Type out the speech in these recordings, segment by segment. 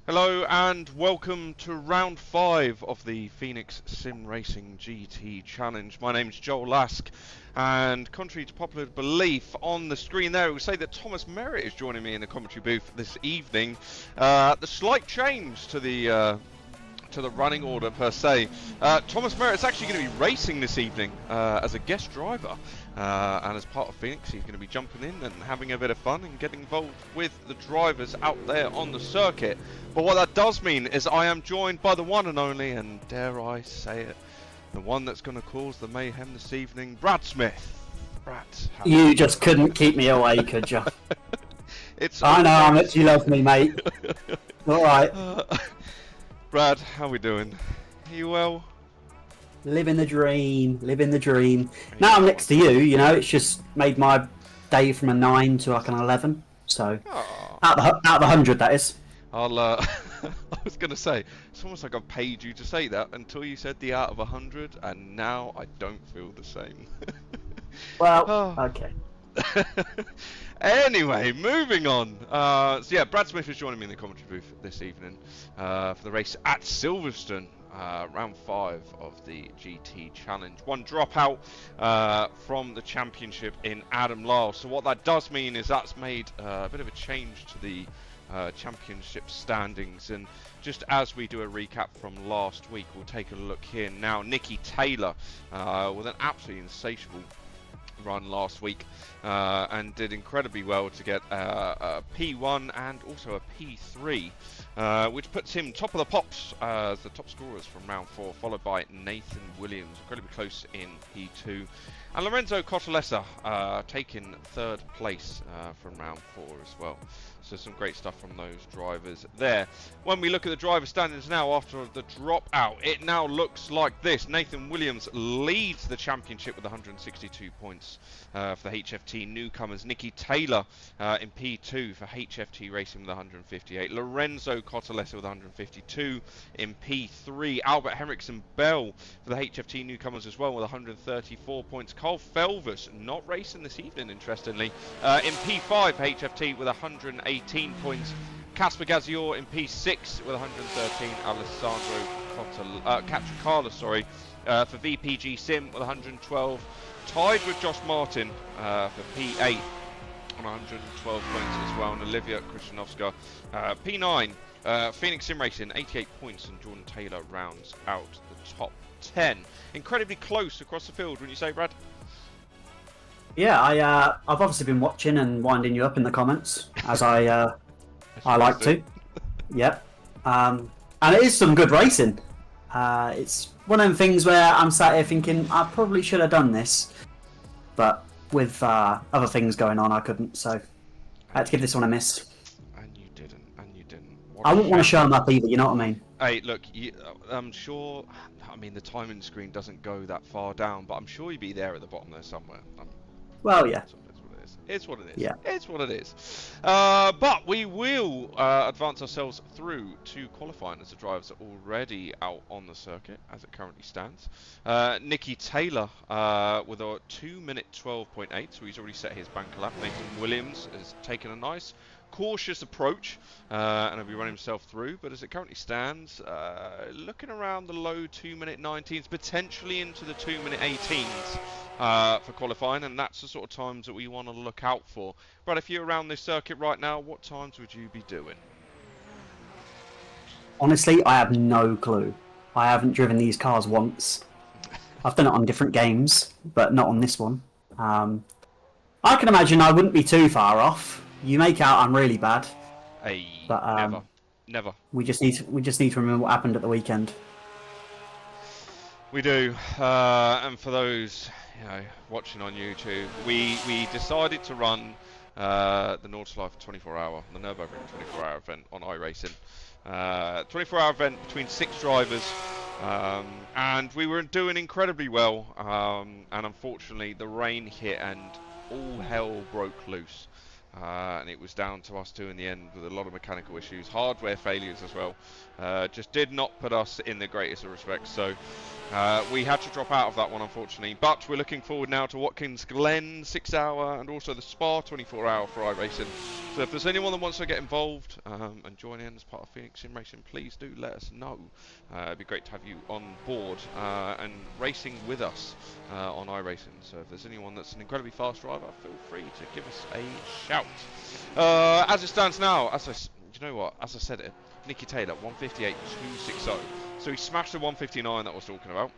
Hello and welcome to round 5 of the Phoenix Sim Racing GT Challenge. My name's Joel Lask, and contrary to popular belief, on the screen there it will say that Thomas Merritt is joining me in the commentary booth this evening. The slight change to the running order per se. Thomas Merritt's actually going to be racing this evening as a guest driver, and as part of Phoenix he's going to be jumping in and having a bit of fun and getting involved with the drivers out there on the circuit. But what that does mean is I am joined by the one and only, and dare I say it, the one that's going to cause the mayhem this evening, Brad Smith. Brad, you just couldn't keep me away, could you? I know how much you love me, mate. All right. Brad, how we doing? Are you well? Living the dream, living the dream. Now I'm next to you, you know, it's just made my day from a 9 to like an 11. So, out of the 100, that is. I was going to say, it's almost like I've paid you to say that until you said the out of 100, and now I don't feel the same. Well, okay. Anyway, moving on. So yeah, Brad Smith is joining me in the commentary booth this evening for the race at Silverstone, round 5 of the GT Challenge. One dropout from the championship in Adam Lyle. So what that does mean is that's made a bit of a change to the championship standings, and just as we do a recap from last week, we'll take a look here now. Nicky Taylor with an absolutely insatiable run last week and did incredibly well to get a P1 and also a P3, which puts him top of the pops as the top scorers from round 4, followed by Nathan Williams, incredibly close in P2, and Lorenzo Cotolessa taking 3rd place from round 4 as well. So some great stuff from those drivers there. When we look at the driver standings now after the dropout, it now looks like this. Nathan Williams leads the championship with 162 points for the HFT newcomers. Nicky Taylor in P2 for HFT Racing with 158. Lorenzo Cotolessa with 152 in P3. Albert Henriksen Bell for the HFT newcomers as well with 134 points. Carl Felvers not racing this evening, interestingly, in P5 for HFT with 118 points. Casper Gazior in P6 with 113. Alessandro Catricala, for VPG Sim with 112. Tied with Josh Martin for P8 on 112 points as well. And Olivia Krishnovska P9. Phoenix Sim Racing 88 points, and Jordan Taylor rounds out the top 10. Incredibly close across the field, wouldn't you say, Brad? Yeah, I've obviously been watching and winding you up in the comments, as I like to. Yep. And it is some good racing. It's one of them things where I'm sat here thinking I probably should have done this, but with other things going on, I couldn't. So I had to give this one a miss. And you didn't. I wouldn't want to show them up either. You know what I mean? Hey, look, I'm sure. I mean, the timing screen doesn't go that far down, but I'm sure you'd be there at the bottom there somewhere. Well, yeah. It's what it is. Yeah. It's what it is. But we will advance ourselves through to qualifying, as the drivers are already out on the circuit as it currently stands. Nicky Taylor with a 2-minute 12.8, so he's already set his banker lap. Nathan Williams has taken a nice cautious approach and he'll be running himself through, but as it currently stands, looking around the low 2-minute 19s, potentially into the 2-minute 18s for qualifying, and that's the sort of times that we want to look out for. But if you're around this circuit right now, what times would you be doing? Honestly, I have no clue. I haven't driven these cars once. I've done it on different games, but not on this one. I can imagine I wouldn't be too far off. You make out I'm really bad. Hey, but, never. We just need to remember what happened at the weekend. We do, and for those watching on YouTube, we decided to run the Nordschleife 24-hour, the Nürburgring 24-hour event on iRacing. 24-hour event between 6 drivers, and we were doing incredibly well, and unfortunately the rain hit and all hell broke loose. and it was down to us two in the end with a lot of mechanical issues, hardware failures as well. Just did not put us in the greatest of respects, so we had to drop out of that one, unfortunately. But we're looking forward now to Watkins Glen 6-hour and also the Spa 24-hour for iRacing. So if there's anyone that wants to get involved and join in as part of Phoenix Sim Racing, please do let us know. It'd be great to have you on board and racing with us on iRacing. So if there's anyone that's an incredibly fast driver, feel free to give us a shout. As it stands now, you know what? As I said it, Nicky Taylor 158.260. So he smashed the 159 that I was talking about.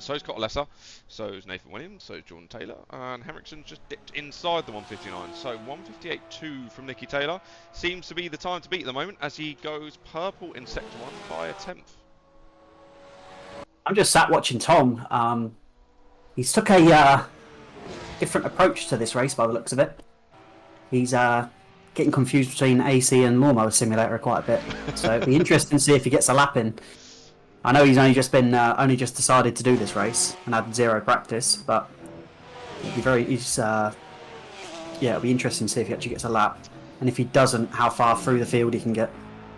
So's Scott Lesser, so's Nathan Williams, so's Jordan Taylor, and Henriksen's just dipped inside the 159. So 158.2 from Nicky Taylor seems to be the time to beat at the moment as he goes purple in Sector 1 by a tenth. I'm just sat watching Tom. He's took a different approach to this race by the looks of it. He's getting confused between AC and Lawnmower Simulator quite a bit. So it'd be interesting to see if he gets a lap in. I know he's only just decided to do this race and had zero practice, but it'll be it'll be interesting to see if he actually gets a lap, and if he doesn't, how far through the field he can get.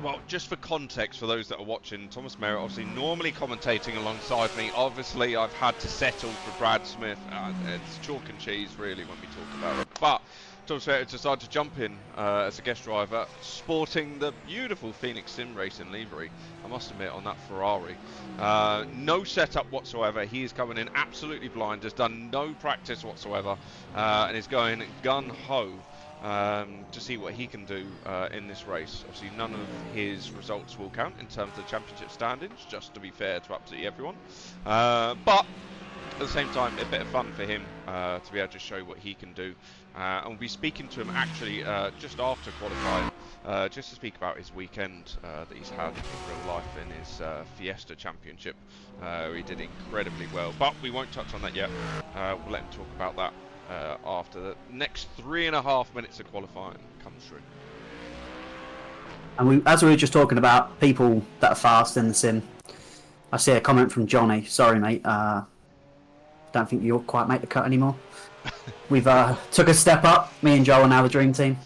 Well, just for context for those that are watching, Thomas Merritt obviously normally commentating alongside me. Obviously, I've had to settle for Brad Smith. It's chalk and cheese really when we talk about it, but Thomas Merritt decided to jump in as a guest driver, sporting the beautiful Phoenix Sim Racing livery, I must admit, on that Ferrari. No setup whatsoever. He is coming in absolutely blind, has done no practice whatsoever, and is going gun-ho to see what he can do in this race. Obviously, none of his results will count in terms of the championship standings, just to be fair to absolutely everyone. But at the same time, a bit of fun for him to be able to show what he can do. And we'll be speaking to him actually just after qualifying, just to speak about his weekend that he's had in real life in his Fiesta Championship. He did incredibly well, but we won't touch on that yet. We'll let him talk about that after the next 3.5 minutes of qualifying comes through. And as we were just talking about people that are fast in the sim, I see a comment from Johnny. Sorry, mate. Don't think you'll quite make the cut anymore. We've took a step up. Me and Joel are now the dream team.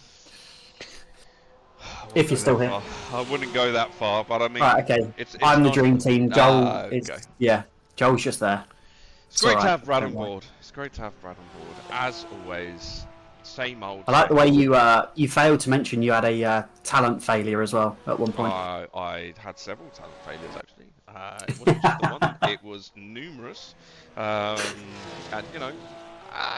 If you're still here. I wouldn't go that far, but I mean... Right, okay. I'm the dream team. Joel is... Yeah, Joel's just there. It's great to have Brad on board. It's great to have Brad on board. As always, same old... I like the way you failed to mention you had a talent failure as well at one point. I had several talent failures, actually. It wasn't just the one. It was numerous. And, you know,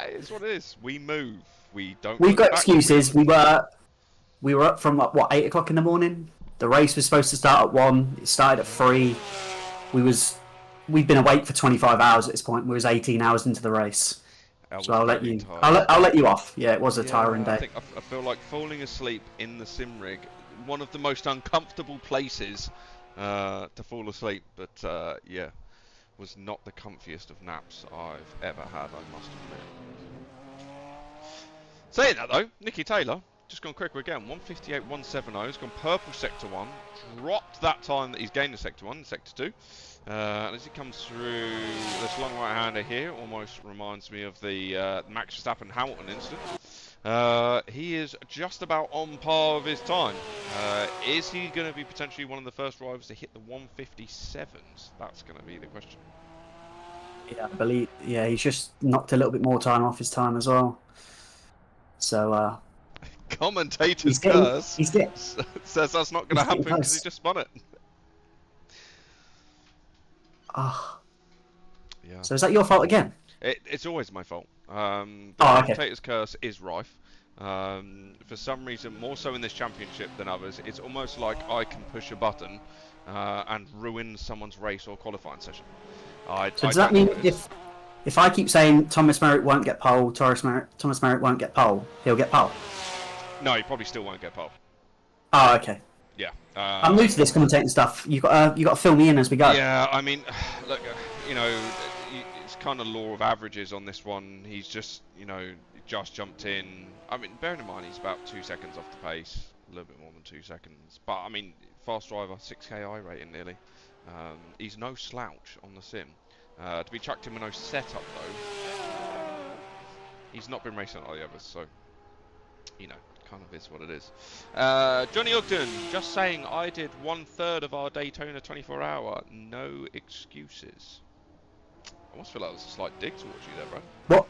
it's what it is. We move. We don't... We've got excuses. We were up from, what, 8 o'clock in the morning? The race was supposed to start at 1. It started at 3. We've been awake for 25 hours at this point. We was 18 hours into the race. So I'll let you. I'll let you off. Yeah, it was a tiring day. I feel like falling asleep in the sim rig, one of the most uncomfortable places to fall asleep. But yeah, was not the comfiest of naps I've ever had. I must admit. Saying that though, Nicky Taylor just gone quicker again. 158.170. He's gone purple sector 1. Dropped that time that he's gained in sector 1 in sector 2. And as he comes through this long right-hander here, almost reminds me of the Max Verstappen-Hamilton incident. He is just about on par with his time. Is he going to be potentially one of the first drivers to hit the 157s? That's going to be the question. Yeah, I believe. Yeah, he's just knocked a little bit more time off his time as well. So. Commentator's curse says that's not going to happen because he just spun it. Yeah. So is that your fault again? It's always my fault. The okay. commentator's curse is rife. For some reason, more so in this championship than others, it's almost like I can push a button and ruin someone's race or qualifying session. So does that mean if I keep saying Thomas Merritt won't get pole, Thomas Merritt won't get pole, he'll get pole? No, he probably still won't get pole. Oh, okay. Yeah. I'm new to this commentating stuff. You got to fill me in as we go. Yeah, I mean, look, you know, it's kind of law of averages on this one. He's just, you know, just jumped in. I mean, bearing in mind he's about 2 seconds off the pace, a little bit more than 2 seconds. But I mean, fast driver, 6K I rating nearly. He's no slouch on the sim. To be chucked in with no setup though, he's not been racing like the others, so you know, kind of is what it is. Johnny Ogden, just saying I did 1/3 of our Daytona 24-hour. No excuses. I almost feel like there's a slight dig towards you there, bro. Well,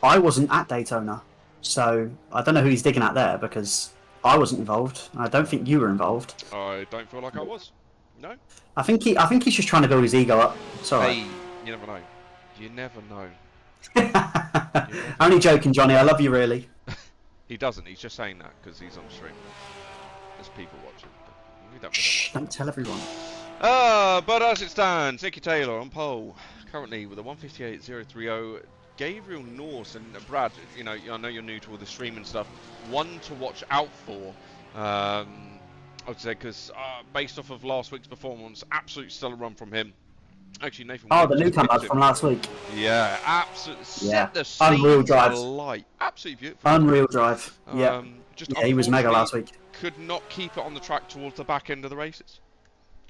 I wasn't at Daytona, so I don't know who he's digging at there because I wasn't involved. I don't think you were involved. I don't feel like I was. No. I think he's just trying to build his ego up. It's all right. Hey, you never know. You never know. Only joking, Johnny. I love you, really. He doesn't. He's just saying that because he's on stream. There's people watching. We don't Don't tell everyone. But as it stands, Nicky Taylor on pole, currently with a 158.030. Gabriel Norse and Brad, you know, I know you're new to all the stream and stuff. One to watch out for, I would say, because based off of last week's performance, absolute stellar run from him. Actually, Nathan. Oh, the newcomer from last week. Yeah, absolutely. Yeah. Set the scene Unreal drive. alight. Absolutely beautiful. Unreal drive. Yeah. Just he was mega last week. Could not keep it on the track towards the back end of the races.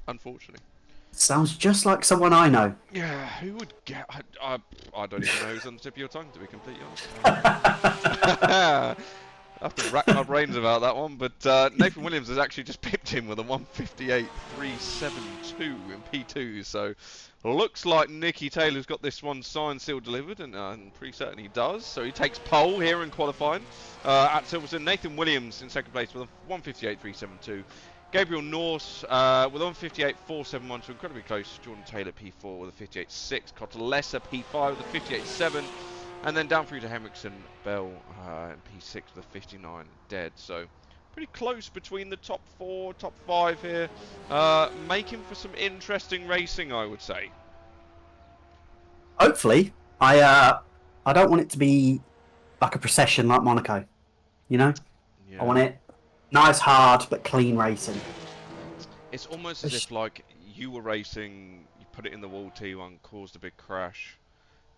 Unfortunately. Sounds just like someone I know. Yeah, who would get? I don't even know who's on the tip of your tongue, to be completely honest. I have to rack my brains about that one, but Nathan Williams has actually just pipped him with a 158.372 in P2, so looks like Nicky Taylor's got this one signed, sealed, delivered, and pretty certain he does. So he takes pole here in qualifying at Silverstone. Nathan Williams in second place with a 158.372. Gabriel Norse with a 158.471, so incredibly close. Jordan Taylor P4 with a 58.6. Cotter Lesser P5 with a 58.7. And then down through to Henriksen, Bell, and P6 with a 59 dead. So pretty close between the top 4, top 5 here. Making for some interesting racing, I would say. Hopefully. I don't want it to be like a procession like Monaco. You know? Yeah. I want it nice, hard, but clean racing. It's almost as if like you were racing, you put it in the wall T1, caused a big crash.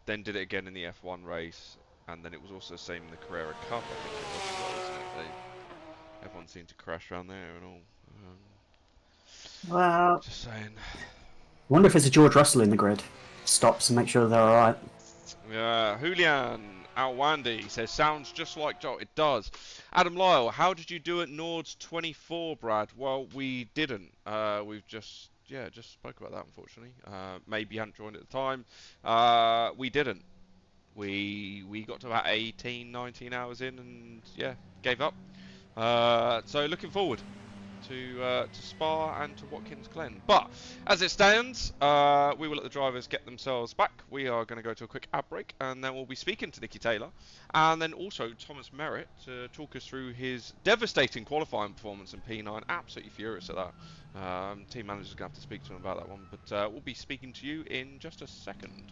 Then did it again in the F1 race, and then it was also the same in the Carrera Cup, I think it was as well, isn't it? Everyone seemed to crash around there and all. Well, just saying. I wonder if there's a George Russell in the grid. Stops and make sure they're alright. Yeah, Julian Alwandi says, sounds just like Joel. It does. Adam Lyle, how did you do at Nord's 24, Brad? Well, we didn't. We've just spoke about that, unfortunately. Maybe you hadn't joined at the time. We didn't. We got to about 18, 19 hours in and, yeah, gave up. So looking forward to Spa and to Watkins Glen. But as it stands, we will let the drivers get themselves back. We are going to go to a quick ad break, and then we'll be speaking to Nicky Taylor, and then also Thomas Merritt to talk us through his devastating qualifying performance in P9. Absolutely furious at that. Team manager's going to have to speak to him about that one, but we'll be speaking to you in just a second.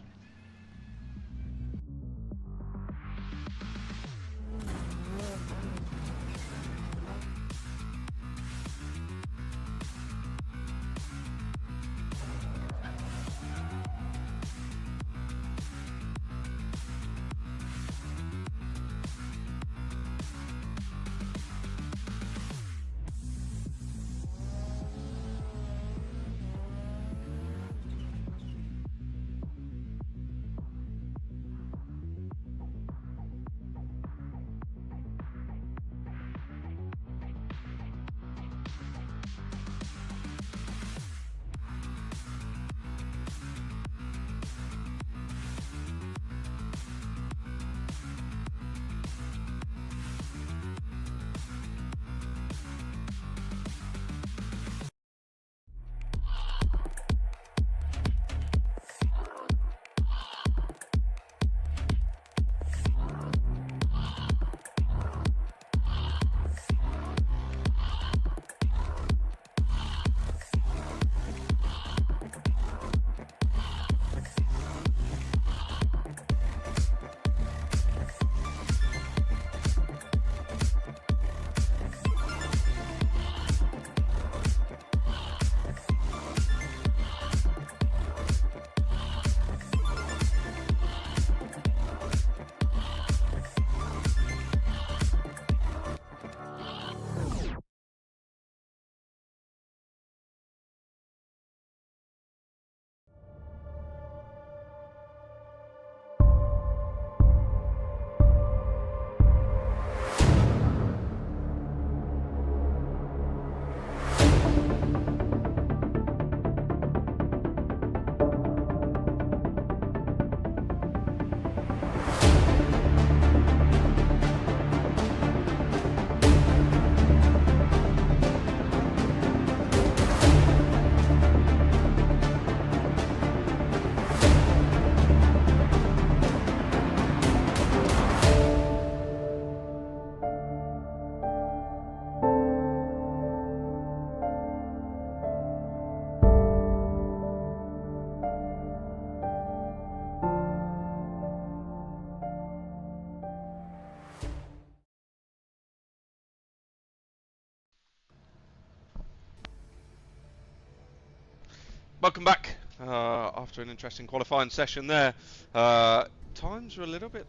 Welcome back after an interesting qualifying session there. Times were a little bit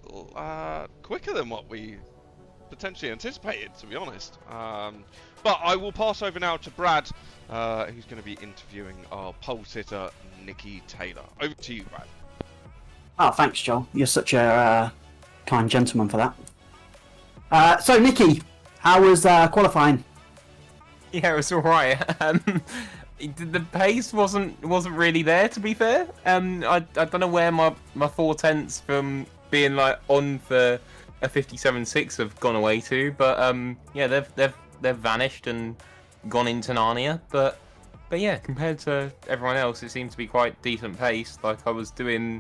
quicker than what we potentially anticipated, to be honest. But I will pass over now to Brad, who's going to be interviewing our pole sitter, Nikki Taylor. Over to you, Brad. Oh, thanks, Joel. You're such a kind gentleman for that. So, Nikki, how was qualifying? Yeah, it was alright. The pace wasn't really there, to be fair. I don't know where my 4/10 from being like on for a 57.6 have gone away to, but yeah, they've vanished and gone into Narnia. But yeah, compared to everyone else, it seemed to be quite decent pace. Like I was doing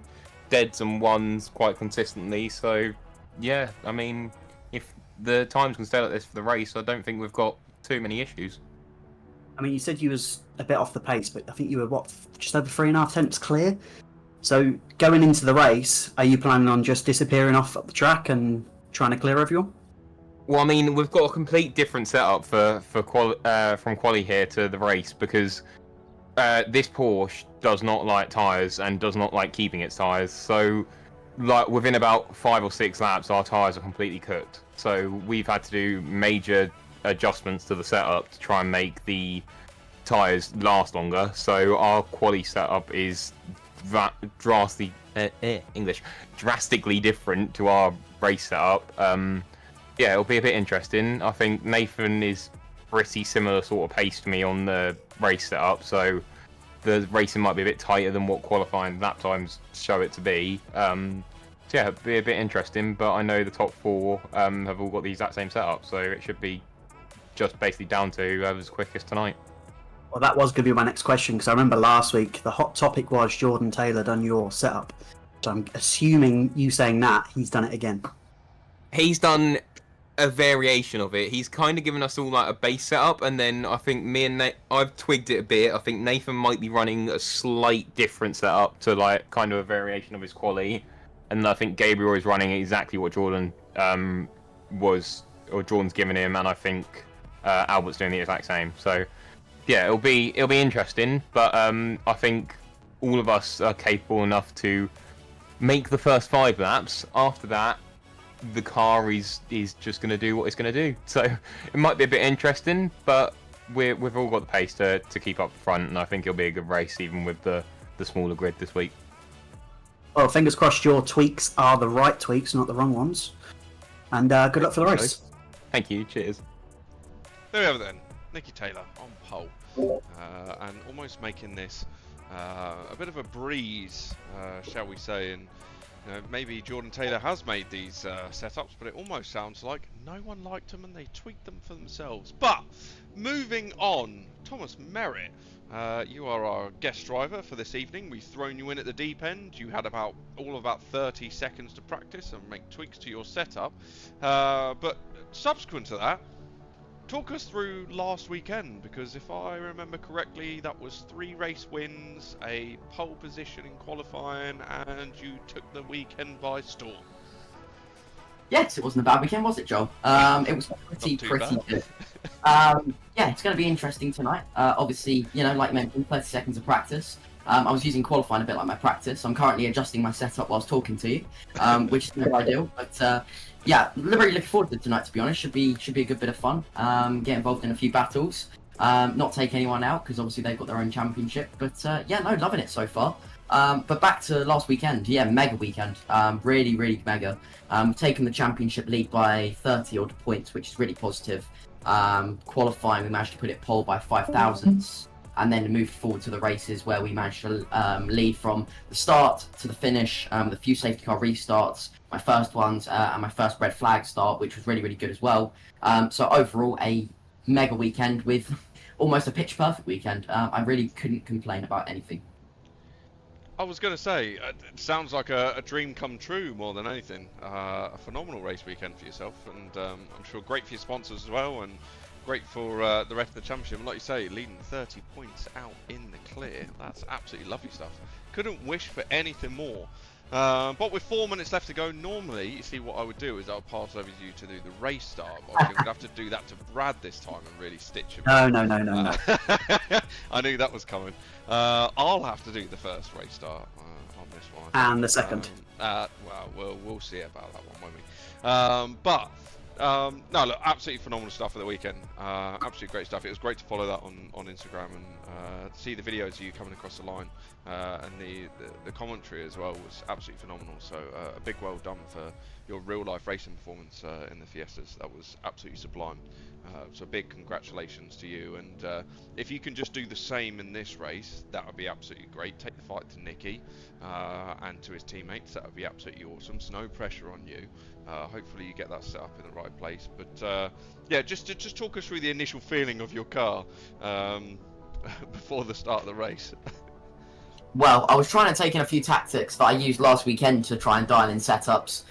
deads and ones quite consistently. So yeah, I mean, if the times can stay like this for the race, I don't think we've got too many issues. I mean, you said you was a bit off the pace, but I think you were, just over 3.5 tenths clear? So, going into the race, are you planning on just disappearing off the track and trying to clear everyone? Well, I mean, we've got a complete different setup from quali here to the race, because this Porsche does not like tyres and does not like keeping its tyres. So, like within about 5 or 6 laps, our tyres are completely cooked. So we've had to do major adjustments to the setup to try and make the tyres last longer. So our quali setup is drastically different to our race setup. Yeah, it'll be a bit interesting. I think Nathan is pretty similar sort of pace to me on the race setup, so the racing might be a bit tighter than what qualifying lap times show it to be. So yeah, it'll be a bit interesting, but I know the top 4 have all got the exact same setup, so it should be just basically down to whoever's quickest tonight. Well, that was going to be my next question, because I remember last week the hot topic was Jordan Taylor done your setup. So I'm assuming you saying that, he's done it again. He's done a variation of it. He's kind of given us all like a base setup, and then I think me and I've twigged it a bit. I think Nathan might be running a slight different setup to like kind of a variation of his quali, and I think Gabriel is running exactly what Jordan Jordan's given him, and I think Albert's doing the exact same. So yeah, it'll be interesting, but I think all of us are capable enough to make the first 5 laps. After that, the car is just going to do what it's going to do. So it might be a bit interesting, but we've all got the pace to keep up front, and I think it'll be a good race even with the smaller grid this week. Well, fingers crossed your tweaks are the right tweaks, not the wrong ones. And good luck for the race. Thank you, cheers. There we have it then. Nikki Taylor on pole, and almost making this a bit of a breeze, shall we say, and maybe Jordan Taylor has made these setups, but it almost sounds like no one liked them and they tweaked them for themselves. But moving on, Thomas Merritt, you are our guest driver for this evening. We've thrown you in at the deep end. You had about 30 seconds to practice and make tweaks to your setup, but subsequent to that, talk us through last weekend, because if I remember correctly, that was 3 race wins, a pole position in qualifying, and you took the weekend by storm. Yes, it wasn't a bad weekend, was it, Joel? It was pretty good. Yeah, it's going to be interesting tonight. Obviously, like mentioned, 30 seconds of practice. I was using qualifying a bit like my practice. I'm currently adjusting my setup whilst talking to you, which is never ideal, but yeah, really looking forward to tonight, to be honest. Should be a good bit of fun. Get involved in a few battles. Not take anyone out, because obviously they've got their own championship. But yeah, no, loving it so far. But back to last weekend. Yeah, mega weekend. Really mega. Taking the championship lead by 30 odd points, which is really positive. Qualifying, we managed to put it pole by 5 thousandths. And then moved forward to the races where we managed to lead from the start to the finish, with a few safety car restarts, my first ones, and my first red flag start, which was really good as well. So overall, a mega weekend with almost a pitch perfect weekend. I really couldn't complain about anything. I was going to say, it sounds like a dream come true more than anything. A phenomenal race weekend for yourself, and I'm sure great for your sponsors as well, and great for the rest of the championship. And like you say, leading 30 points out in the clear. That's absolutely lovely stuff. Couldn't wish for anything more. But with 4 minutes left to go, normally, you see what I would do is I'll pass over you to do the race start. But obviously, we'd have to do that to Brad this time and really stitch him. No. I knew that was coming. I'll have to do the first race start on this one. And the second. Well, we'll see about that one, won't we? No, look, absolutely phenomenal stuff for the weekend. Absolutely great stuff. It was great to follow that on Instagram and see the videos of you coming across the line, and the commentary as well was absolutely phenomenal. So a big well done for your real life racing performance in the Fiestas. That was absolutely sublime. So big congratulations to you. And if you can just do the same in this race, that would be absolutely great. Take the fight to Nicky and to his teammates. That would be absolutely awesome. So no pressure on you. Hopefully you get that set up in the right place. But yeah, just talk us through the initial feeling of your car before the start of the race. Well, I was trying to take in a few tactics that I used last weekend to try and dial in setups.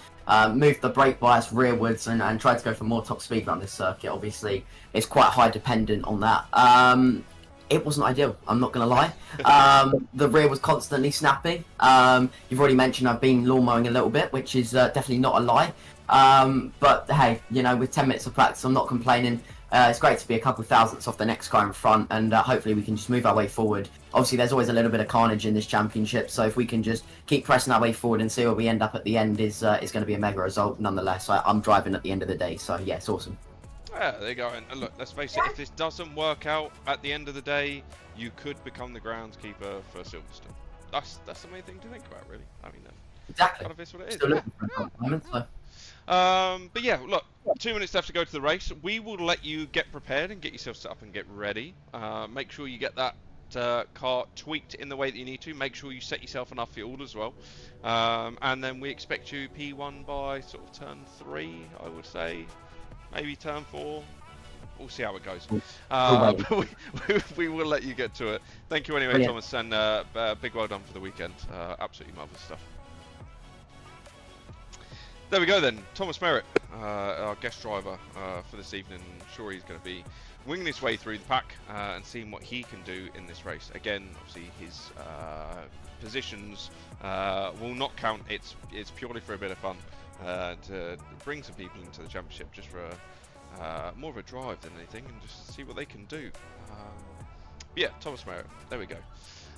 Moved the brake bias rearwards and tried to go for more top speed around this circuit. Obviously, it's quite high dependent on that. It wasn't ideal, I'm not going to lie. The rear was constantly snapping. You've already mentioned I've been lawn mowing a little bit, which is definitely not a lie. But hey, you know, with 10 minutes of practice, I'm not complaining. It's great to be a couple thousandths off the next car in front, and hopefully we can just move our way forward. Obviously, there's always a little bit of carnage in this championship, so if we can just keep pressing our way forward and see where we end up at the end is going to be a mega result nonetheless. I'm driving at the end of the day, so yeah, it's awesome. Yeah, there you go. And look, let's face it, if this doesn't work out at the end of the day, you could become the groundskeeper for Silverstone. That's the main thing to think about, really. I mean, exactly. Kind of is what it is. Still looking for a compliment, so. But yeah, look, 2 minutes left to go to the race. We will let you get prepared and get yourself set up and get ready. Make sure you get that car tweaked in the way that you need to. Make sure you set yourself enough fuel as well. And then we expect you P1 by sort of turn 3, I would say. Maybe turn 4. We'll see how it goes. But we will let you get to it. Thank you anyway, Brilliant. Thomas, and big well done for the weekend. Absolutely marvellous stuff. There we go then, Thomas Merritt, our guest driver for this evening. I'm sure he's going to be winging his way through the pack and seeing what he can do in this race. Again, obviously his positions will not count. It's purely for a bit of fun to bring some people into the championship, just for more of a drive than anything, and just see what they can do. Yeah, Thomas Merritt, there we go.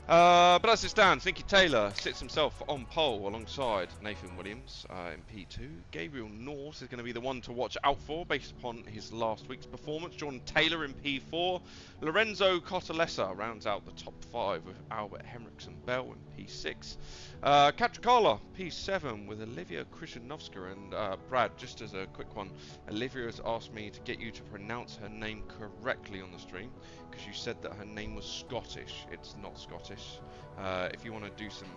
But as it stands, Nicky Taylor sits himself on pole alongside Nathan Williams in P2. Gabriel Norse is going to be the one to watch out for based upon his last week's performance. Jordan Taylor in P4. Lorenzo Cottalessa rounds out the top 5 with Albert Henriksen Bell in P6. Catricala, P7 with Olivia Krzyżanowska. And Brad, just as a quick one, Olivia has asked me to get you to pronounce her name correctly on the stream, because you said that her name was Scottish. It's not Scottish. If you want to do some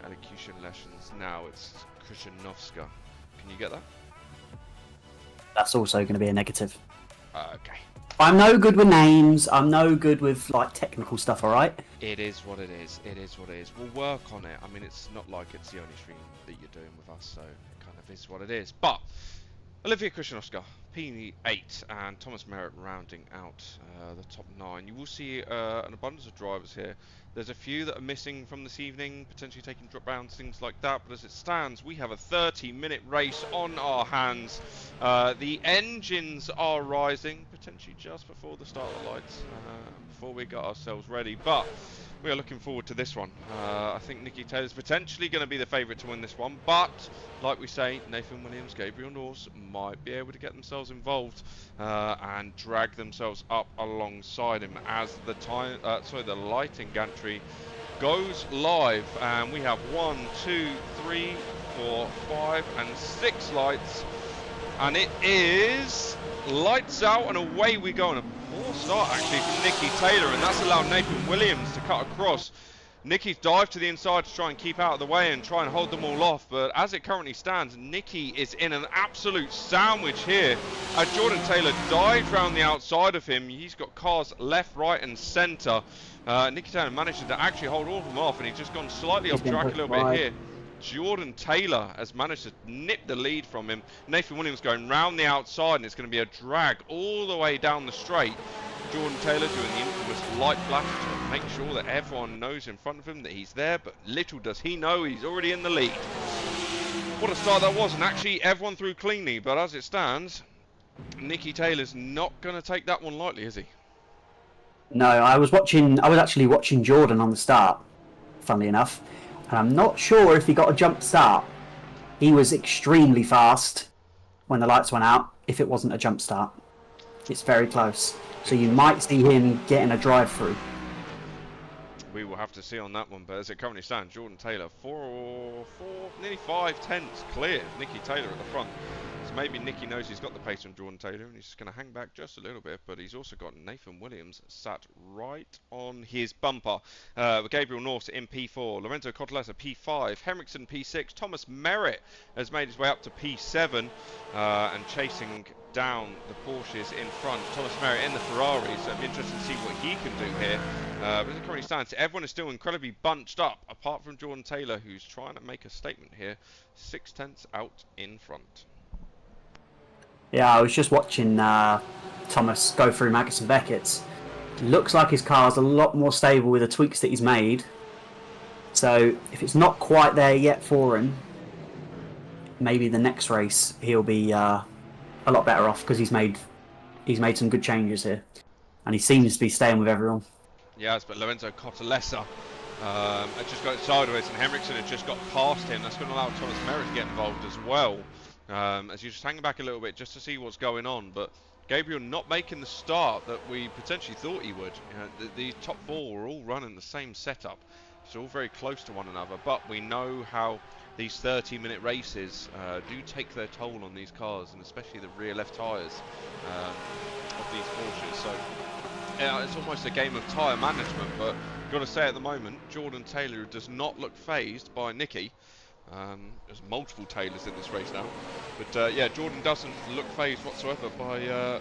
elocution lessons now, it's Krzyżanowska. Can you get that? That's also going to be a negative. Okay. I'm no good with names. I'm no good with like technical stuff. All right. It is what it is. It is what it is. We'll work on it. I mean, it's not like it's the only stream that you're doing with us, so it kind of is what it is. But Olivia Krzyżanowska, P8, and Thomas Merritt rounding out the top 9. You will see an abundance of drivers here. There's a few that are missing from this evening, potentially taking drop rounds, things like that. But as it stands, we have a 30-minute race on our hands. The engines are rising, potentially just before the start of the lights, before we got ourselves ready. But we are looking forward to this one. I think Nicky Taylor's potentially going to be the favourite to win this one. But, like we say, Nathan Williams, Gabriel Norse might be able to get themselves involved and drag themselves up alongside him as the lighting gantry goes live. And we have 1, 2, 3, 4, 5 and 6 lights. And it is lights out and away we go. And a poor start actually from Nicky Taylor, and that's allowed Nathan Williams to cut across. Nicky's dived to the inside to try and keep out of the way and try and hold them all off, but as it currently stands, Nicky is in an absolute sandwich here. As Jordan Taylor dives round the outside of him, he's got cars left, right and centre. Nicky Taylor managed to actually hold all of them off, and he's just gone slightly off track a little bit here. Jordan Taylor has managed to nip the lead from him. Nathan Williams going round the outside, and it's going to be a drag all the way down the straight. Jordan Taylor doing the infamous light flash to make sure that everyone knows in front of him that he's there, but little does he know he's already in the lead. What a start that was, and actually everyone threw cleanly, but as it stands, Nicky Taylor's not going to take that one lightly, is he? No, I was actually watching Jordan on the start, funnily enough, and I'm not sure if he got a jump start. He was extremely fast when the lights went out, if it wasn't a jump start. It's very close. So you might see him getting a drive through. We will have to see on that one, but as it currently stands, Jordan Taylor, nearly 5 tenths clear. Nicky Taylor at the front. So maybe Nicky knows he's got the pace on Jordan Taylor, and he's just going to hang back just a little bit, but he's also got Nathan Williams sat right on his bumper. With Gabriel North in P4, Lorenzo Cotolessa P5, Henriksen P6, Thomas Merritt has made his way up to P7, and chasing down the Porsches in front. Thomas Merritt in the Ferrari, so it'll be interesting to see what he can do here. But as it currently stands, everyone is still incredibly bunched up, apart from Jordan Taylor, who's trying to make a statement here. 6 tenths out in front. Yeah, I was just watching Thomas go through Magnussen Beckett's. Looks like his car's a lot more stable with the tweaks that he's made. So if it's not quite there yet for him, maybe the next race he'll be a lot better off, because he's made some good changes here, and he seems to be staying with everyone. Yes, but Lorenzo Cotolessa had just got it sideways, and Henriksen had just got past him. That's going to allow Thomas Merritt to get involved as well, as he's just hanging back a little bit just to see what's going on. But Gabriel not making the start that we potentially thought he would. The top 4 were all running the same setup, so all very close to one another. But we know how these 30-minute races do take their toll on these cars, and especially the rear left tyres of these Porsches. So yeah, it's almost a game of tyre management, but you've got to say at the moment, Jordan Taylor does not look phased by Nicky. There's multiple Taylors in this race now, but yeah, Jordan doesn't look phased whatsoever by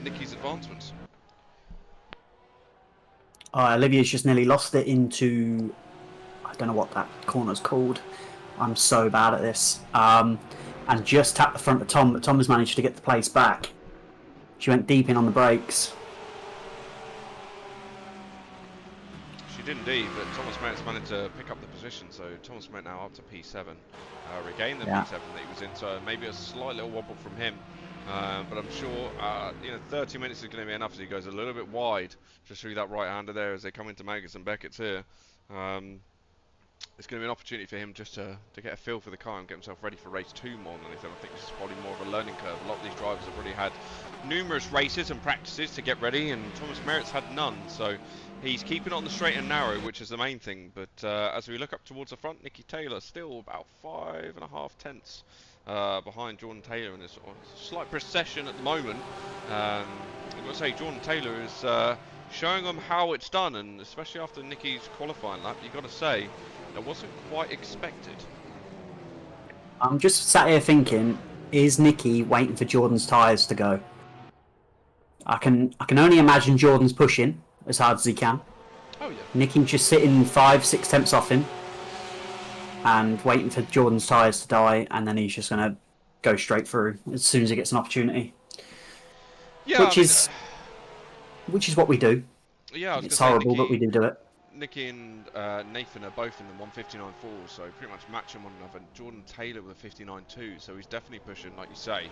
Nicky's advancements. Olivia's just nearly lost it into, I don't know what that corner's called. I'm so bad at this. And just tapped the front of Tom, but Tom has managed to get the place back. She went deep in on the brakes. She did indeed, but Thomas Merritt's managed to pick up the position, so Thomas Merritt now up to P7. Regained the P7 that he was in, so maybe a slight little wobble from him. But I'm sure 30 minutes is going to be enough as he goes a little bit wide just through that right-hander there as they come into Magnussen Beckett's here. It's going to be an opportunity for him just to get a feel for the car and get himself ready for race 2 more than anything. I think this is probably more of a learning curve. A lot of these drivers have already had numerous races and practices to get ready, and Thomas Merritt's had none, so he's keeping it on the straight and narrow, which is the main thing. But as we look up towards the front, Nicky Taylor still about 5.5 tenths behind Jordan Taylor in this slight procession at the moment. I've got to say, Jordan Taylor is showing them how it's done, and especially after Nicky's qualifying lap, you've got to say that wasn't quite expected. I'm just sat here thinking, is Nicky waiting for Jordan's tyres to go? I can only imagine Jordan's pushing as hard as he can. Oh yeah. Nicky's just sitting 5-6 tenths off him and waiting for Jordan's tyres to die, and then he's just going to go straight through as soon as he gets an opportunity. Yeah, which is what we do. Yeah, it's horrible, but we do it. Nicky and Nathan are both in the 159.4, so pretty much matching one another. Jordan Taylor with a 59.2, so he's definitely pushing, like you say.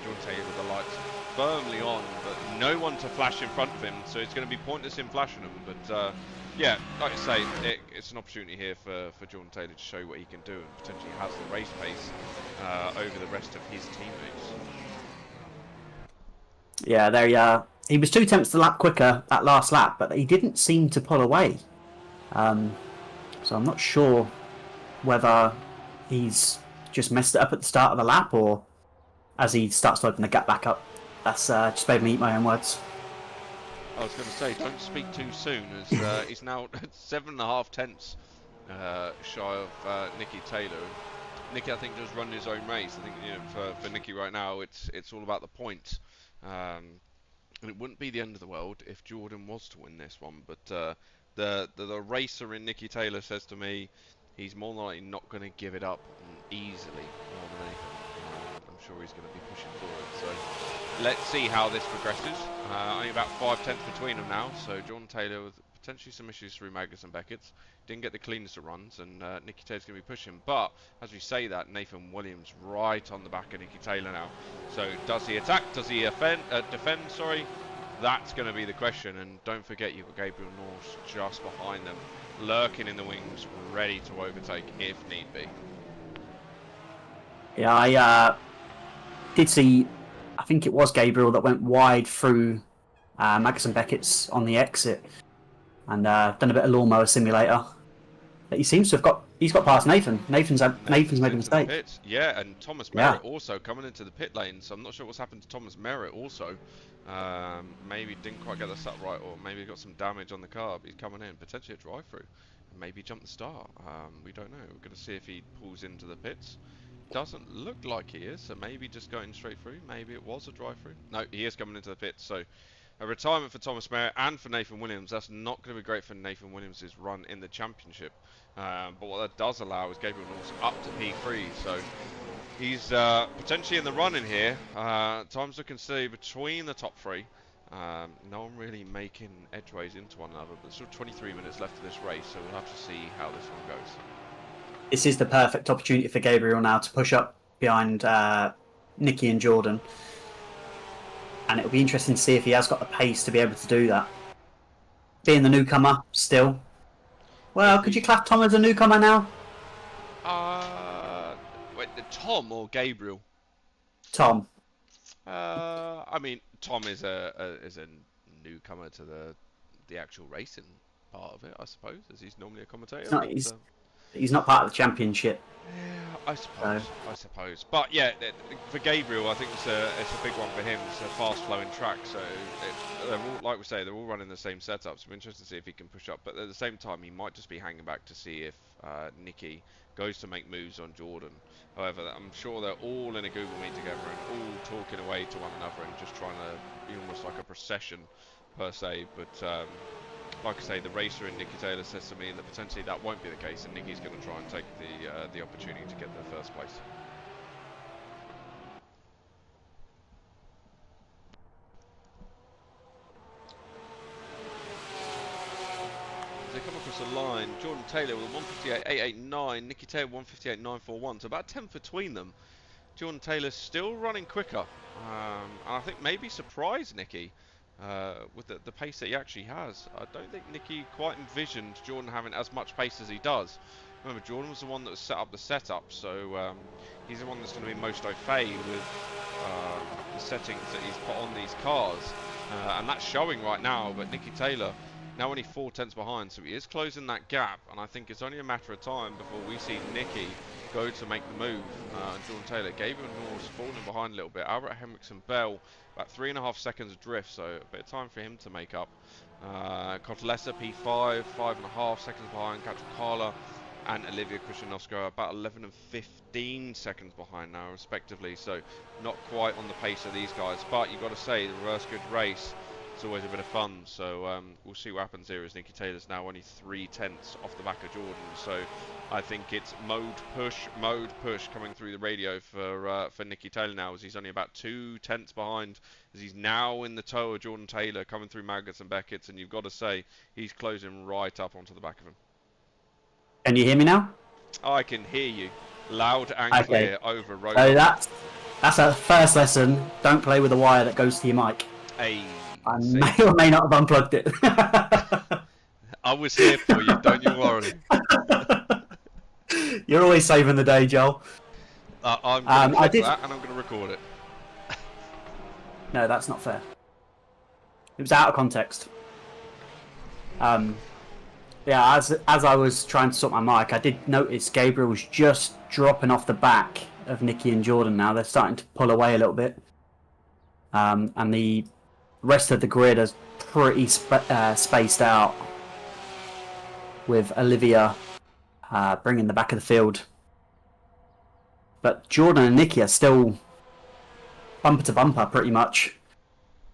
Jordan Taylor with the lights firmly on, but no one to flash in front of him, so it's going to be pointless in flashing them. But yeah, like I say, it's an opportunity here for Jordan Taylor to show what he can do, and potentially has the race pace over the rest of his teammates. Yeah, there you are. He was 2 tenths the lap quicker that last lap, but he didn't seem to pull away. So I'm not sure whether he's just messed it up at the start of the lap, or as he starts to open the gap back up. That's just made me eat my own words. I was going to say, don't speak too soon, as he's now 7.5 tenths shy of Nicky Taylor. Nicky, I think, does run his own race. I think for Nicky right now, it's all about the points. And it wouldn't be the end of the world if Jordan was to win this one, but the racer in Nicky Taylor says to me he's more than likely not going to give it up easily more than anything. I'm sure he's going to be pushing forward. So let's see how this progresses. Only about 5/10 between them now. So Jordan Taylor with potentially some issues through Magnus and Beckett's. Didn't get the cleanest of runs, and Nicky Taylor's going to be pushing. But as we say that, Nathan Williams right on the back of Nicky Taylor now. So does he attack? Does he defend? Sorry. That's going to be the question. And don't forget, you've got Gabriel Norse just behind them, lurking in the wings, ready to overtake if need be. Yeah, I did see, I think it was Gabriel that went wide through Magnus and Beckett's on the exit, and done a bit of lawnmower simulator. But he seems to have he's got past Nathan. Nathan's made a mistake. Yeah, and Thomas Merritt also coming into the pit lane, so I'm not sure what's happened to Thomas Merritt also. Maybe didn't quite get the set right, or maybe got some damage on the car, but he's coming in, potentially a drive-through. Maybe jump the start. We don't know. We're going to see if he pulls into the pits. Doesn't look like he is, so maybe just going straight through. Maybe it was a drive-through. No, he is coming into the pits, so a retirement for Thomas Merritt and for Nathan Williams. That's not going to be great for Nathan Williams' run in the championship. But what that does allow is Gabriel Norse up to P3, so he's potentially in the running here. Time's looking to stay between the top three. No one really making edgeways into one another, but there's still 23 minutes left of this race, so we'll have to see how this one goes. This is the perfect opportunity for Gabriel now to push up behind Nicky and Jordan. And it'll be interesting to see if he has got the pace to be able to do that. Being the newcomer, still. Well, could you class Tom as a newcomer now? Wait, Tom or Gabriel? Tom. I mean, Tom is a newcomer to the actual racing part of it, I suppose, as he's normally a commentator. He's not part of the championship. Yeah, I suppose. But yeah, for Gabriel, I think it's a big one for him. It's a fast-flowing track, so they're all, like we say, they're all running the same setup. So I'm interested to see if he can push up. But at the same time, he might just be hanging back to see if Nicky goes to make moves on Jordan. However, I'm sure they're all in a Google Meet together and all talking away to one another and just trying to be almost like a procession per se. But like I say, the racer in Nicky Taylor says to me that potentially that won't be the case, and Nicky's going to try and take the opportunity to get the first place. They come across the line. Jordan Taylor with a 158.889, Nicky Taylor 158.941. So about 10th between them. Jordan Taylor still running quicker, and I think maybe surprised Nicky. With the pace that he actually has. I don't think Nicky quite envisioned Jordan having as much pace as he does. Remember, Jordan was the one that set up the setup, so he's the one that's going to be most au fait with the settings that he's put on these cars. And that's showing right now, but Nicky Taylor now only 4/10 behind, so he is closing that gap, and I think it's only a matter of time before we see Nicky go to make the move. And Jordan Taylor, Gabriel Norse falling behind a little bit. Albert Henriksen Bell about 3.5 seconds adrift, so a bit of time for him to make up. Cotlessa P5, 5.5 seconds behind. Katrikala and Olivia Krushanovska about 11 and 15 seconds behind now, respectively. So not quite on the pace of these guys, but you've got to say the reverse good race. It's always a bit of fun, so we'll see what happens here as Nicky Taylor's now only 3/10 off the back of Jordan. So I think it's mode push coming through the radio for Nicky Taylor now, as he's only about 2/10 behind, as he's now in the tow of Jordan Taylor coming through Magnus and Beckett's, and you've got to say he's closing right up onto the back of him. Can you hear me now? I can hear you loud and clear over road. So that's our first lesson. Don't play with a wire that goes to your mic. Hey. I may or may not have unplugged it. I was here for you, don't you worry. You're always saving the day, Joel. I'm going to clip that and I'm going to record it. No, that's not fair. It was out of context. Yeah, as I was trying to sort my mic, I did notice Gabriel was just dropping off the back of Nicky and Jordan now. They're starting to pull away a little bit. And the rest of the grid is pretty spaced out, with Olivia bringing the back of the field. But Jordan and Nicky are still bumper to bumper pretty much.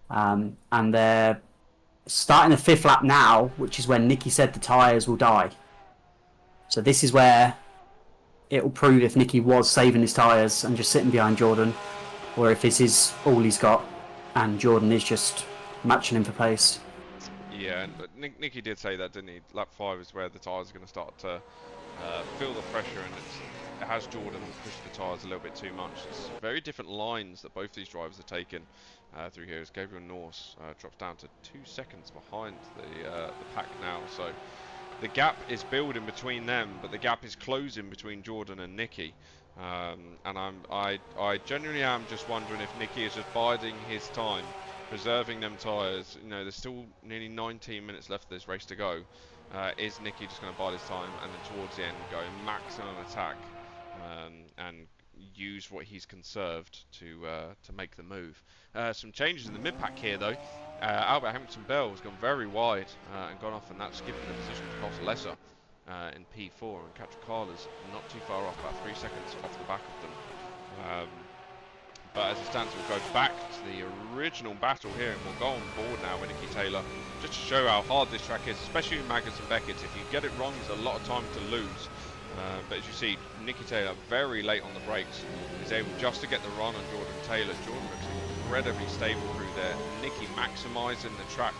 And they're starting the 5th lap now, which is when Nicky said the tyres will die. So this is where it will prove if Nicky was saving his tyres and just sitting behind Jordan, or if this is all he's got, and Jordan is just matching him for pace. Yeah, and Nicky did say that, didn't he? Lap 5 is where the tyres are going to start to feel the pressure, and it has Jordan pushed the tyres a little bit too much. It's very different lines that both these drivers are taking through here, as Gabriel Norse drops down to 2 seconds behind the pack now. So the gap is building between them, but the gap is closing between Jordan and Nicky. And I genuinely am just wondering if Nicky is just biding his time, preserving them tyres. You know, there's still nearly 19 minutes left of this race to go. Is Nicky just going to bide his time and then towards the end go maximum attack and use what he's conserved to make the move? Some changes in the mid-pack here though. Albert Hamilton Bell has gone very wide and gone off, and that's given the position to Costa Lesser in P4, and Catricala's not too far off, about 3 seconds off the back of them. But as it stands, we'll go back to the original battle here, and we'll go on board now with Nicky Taylor, just to show how hard this track is, especially with Magnus and Beckett. If you get it wrong, there's a lot of time to lose. But as you see, Nicky Taylor very late on the brakes is able just to get the run on Jordan Taylor. Jordan looks incredibly stable through there. Nicky maximising the track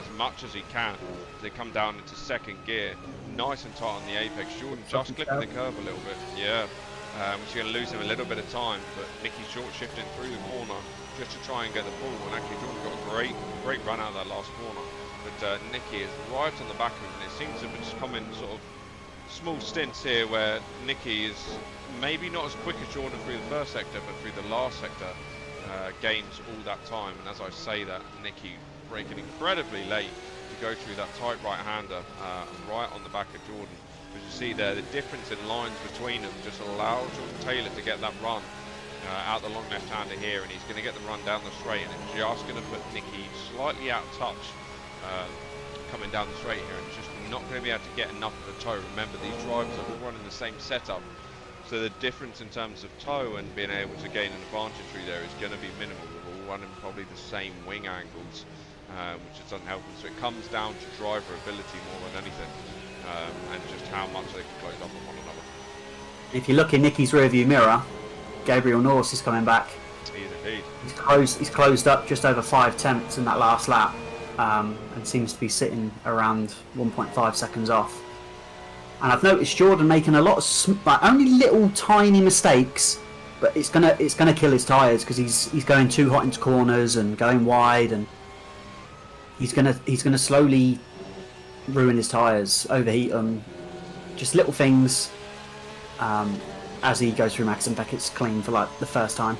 as much as he can as they come down into second gear, nice and tight on the apex. Jordan just clipping the curve a little bit. Yeah. Which is going to lose him a little bit of time, but Nicky short shifting through the corner just to try and get the pull, and actually Jordan got a great run out of that last corner. But Nicky is right on the back of him, and it seems to be just coming sort of small stints here where Nicky is maybe not as quick as Jordan through the first sector, but through the last sector gains all that time. And as I say that, Nicky braking incredibly late to go through that tight right-hander right on the back of Jordan. As you see there, the difference in lines between them just allows Jordan Taylor to get that run out the long left-hander here, and he's going to get the run down the straight, and it's just going to put Nicky slightly out of touch coming down the straight here, and just not going to be able to get enough of a tow. Remember, these drivers are all running the same setup, so the difference in terms of tow and being able to gain an advantage through there is going to be minimal. We're all running probably the same wing angles, which just doesn't help them. So it comes down to driver ability more than anything. And just how much they can close up on one another. If you look in Nicky's rearview mirror, Gabriel Norse is coming back. He is indeed. He's closed up just over 5 tenths in that last lap, and seems to be sitting around 1.5 seconds off. And I've noticed Jordan making a lot of only little tiny mistakes, but it's gonna kill his tyres, because he's going too hot into corners and going wide, and he's gonna slowly ruin his tyres, overheat them, just little things as he goes through Max and Beckett's clean for like the first time.